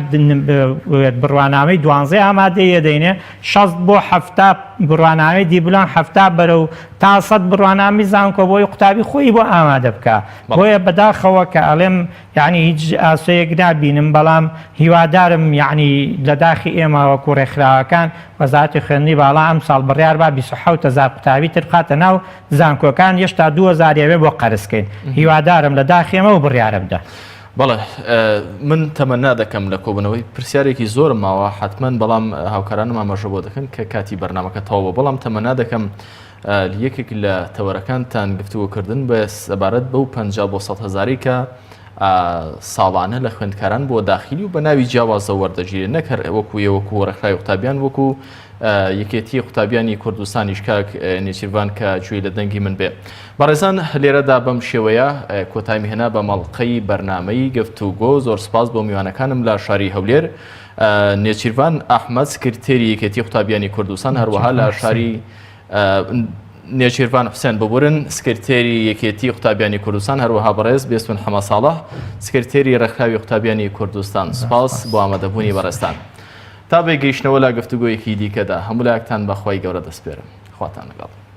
بڕوانامەی 12 ئامادەیە دەینێ 60 بۆ 70 بڕوانامەی دیبلان 70 بەرەو تا 100 بڕوانامی زانکۆ بۆی قوتابی خۆی بۆ ئامادە بکە بۆیە بەداخەوە کە ئەڵێم یعنی هیچ ئاسۆیەک نابینم بەڵام هیوادارم یعنی لە داخی ئێمە وەکو ڕێکخراوەکان وەزارەتی خوێندنی باڵا ئەم ساڵ بڕیار با 27000 قوتابی تر بخاتە ناو زانکۆکان هێشتا 2000 بۆ قەرزکەین هیوادارم لە داخێمە و بڕیارە بدە. بەڵێ من تەمەنا دەکەم لە کۆبنەوەی پرسیارێکی زۆرم ماوە حتمما بەڵام هاوکارانم ئاماژە بۆ دەکەن کە کاتی بەرنامەکە تەواوە بەڵام تەمەنا دەکەم یەکێک لە تەوەرەکانتان گفتوگۆکردن بە سەبارەت بەو 50 بۆ 100 هەزاری کە ساڵانە لە خوێندکاران بۆ داخلی و بە ناوی جیاوازە وەردەگیرێت نەکەر وەکو وەکو وەرەخای قوتابیان وەکو یەکێتی قوتابیانی کوردستانیش کاک نێچیروان کە گوێی لە دەنگی من بێ. بەڕێزان لێرەدا بەم شێوەیە کۆتایی هێنا بە مەڵقەی بەرنامەی گفتوگۆ زۆر سپاس بۆ میوانەکانم لە شاری هەولێر نێچیروان ئەحمەد سکرتێری یەکێتی قوتابیانی کوردستان هەروەها لە شاری نێچیروان حوسێن ببورن سکرتێری یەکێتی قوتابیانی کوردستان هەروەها بەڕێز بێستون حەمە ساڵح سکرتێری ڕێکخراوی قوتابیانی کوردستان سپاس بۆ ئامادەبوونی بەڕێستان. تا بێگەیشتنەوە لە گفتوگۆیەکی دیکەدا هەموو لایەکتان بەخوای گەورە دەسپێرم خواتان لەگەڵ.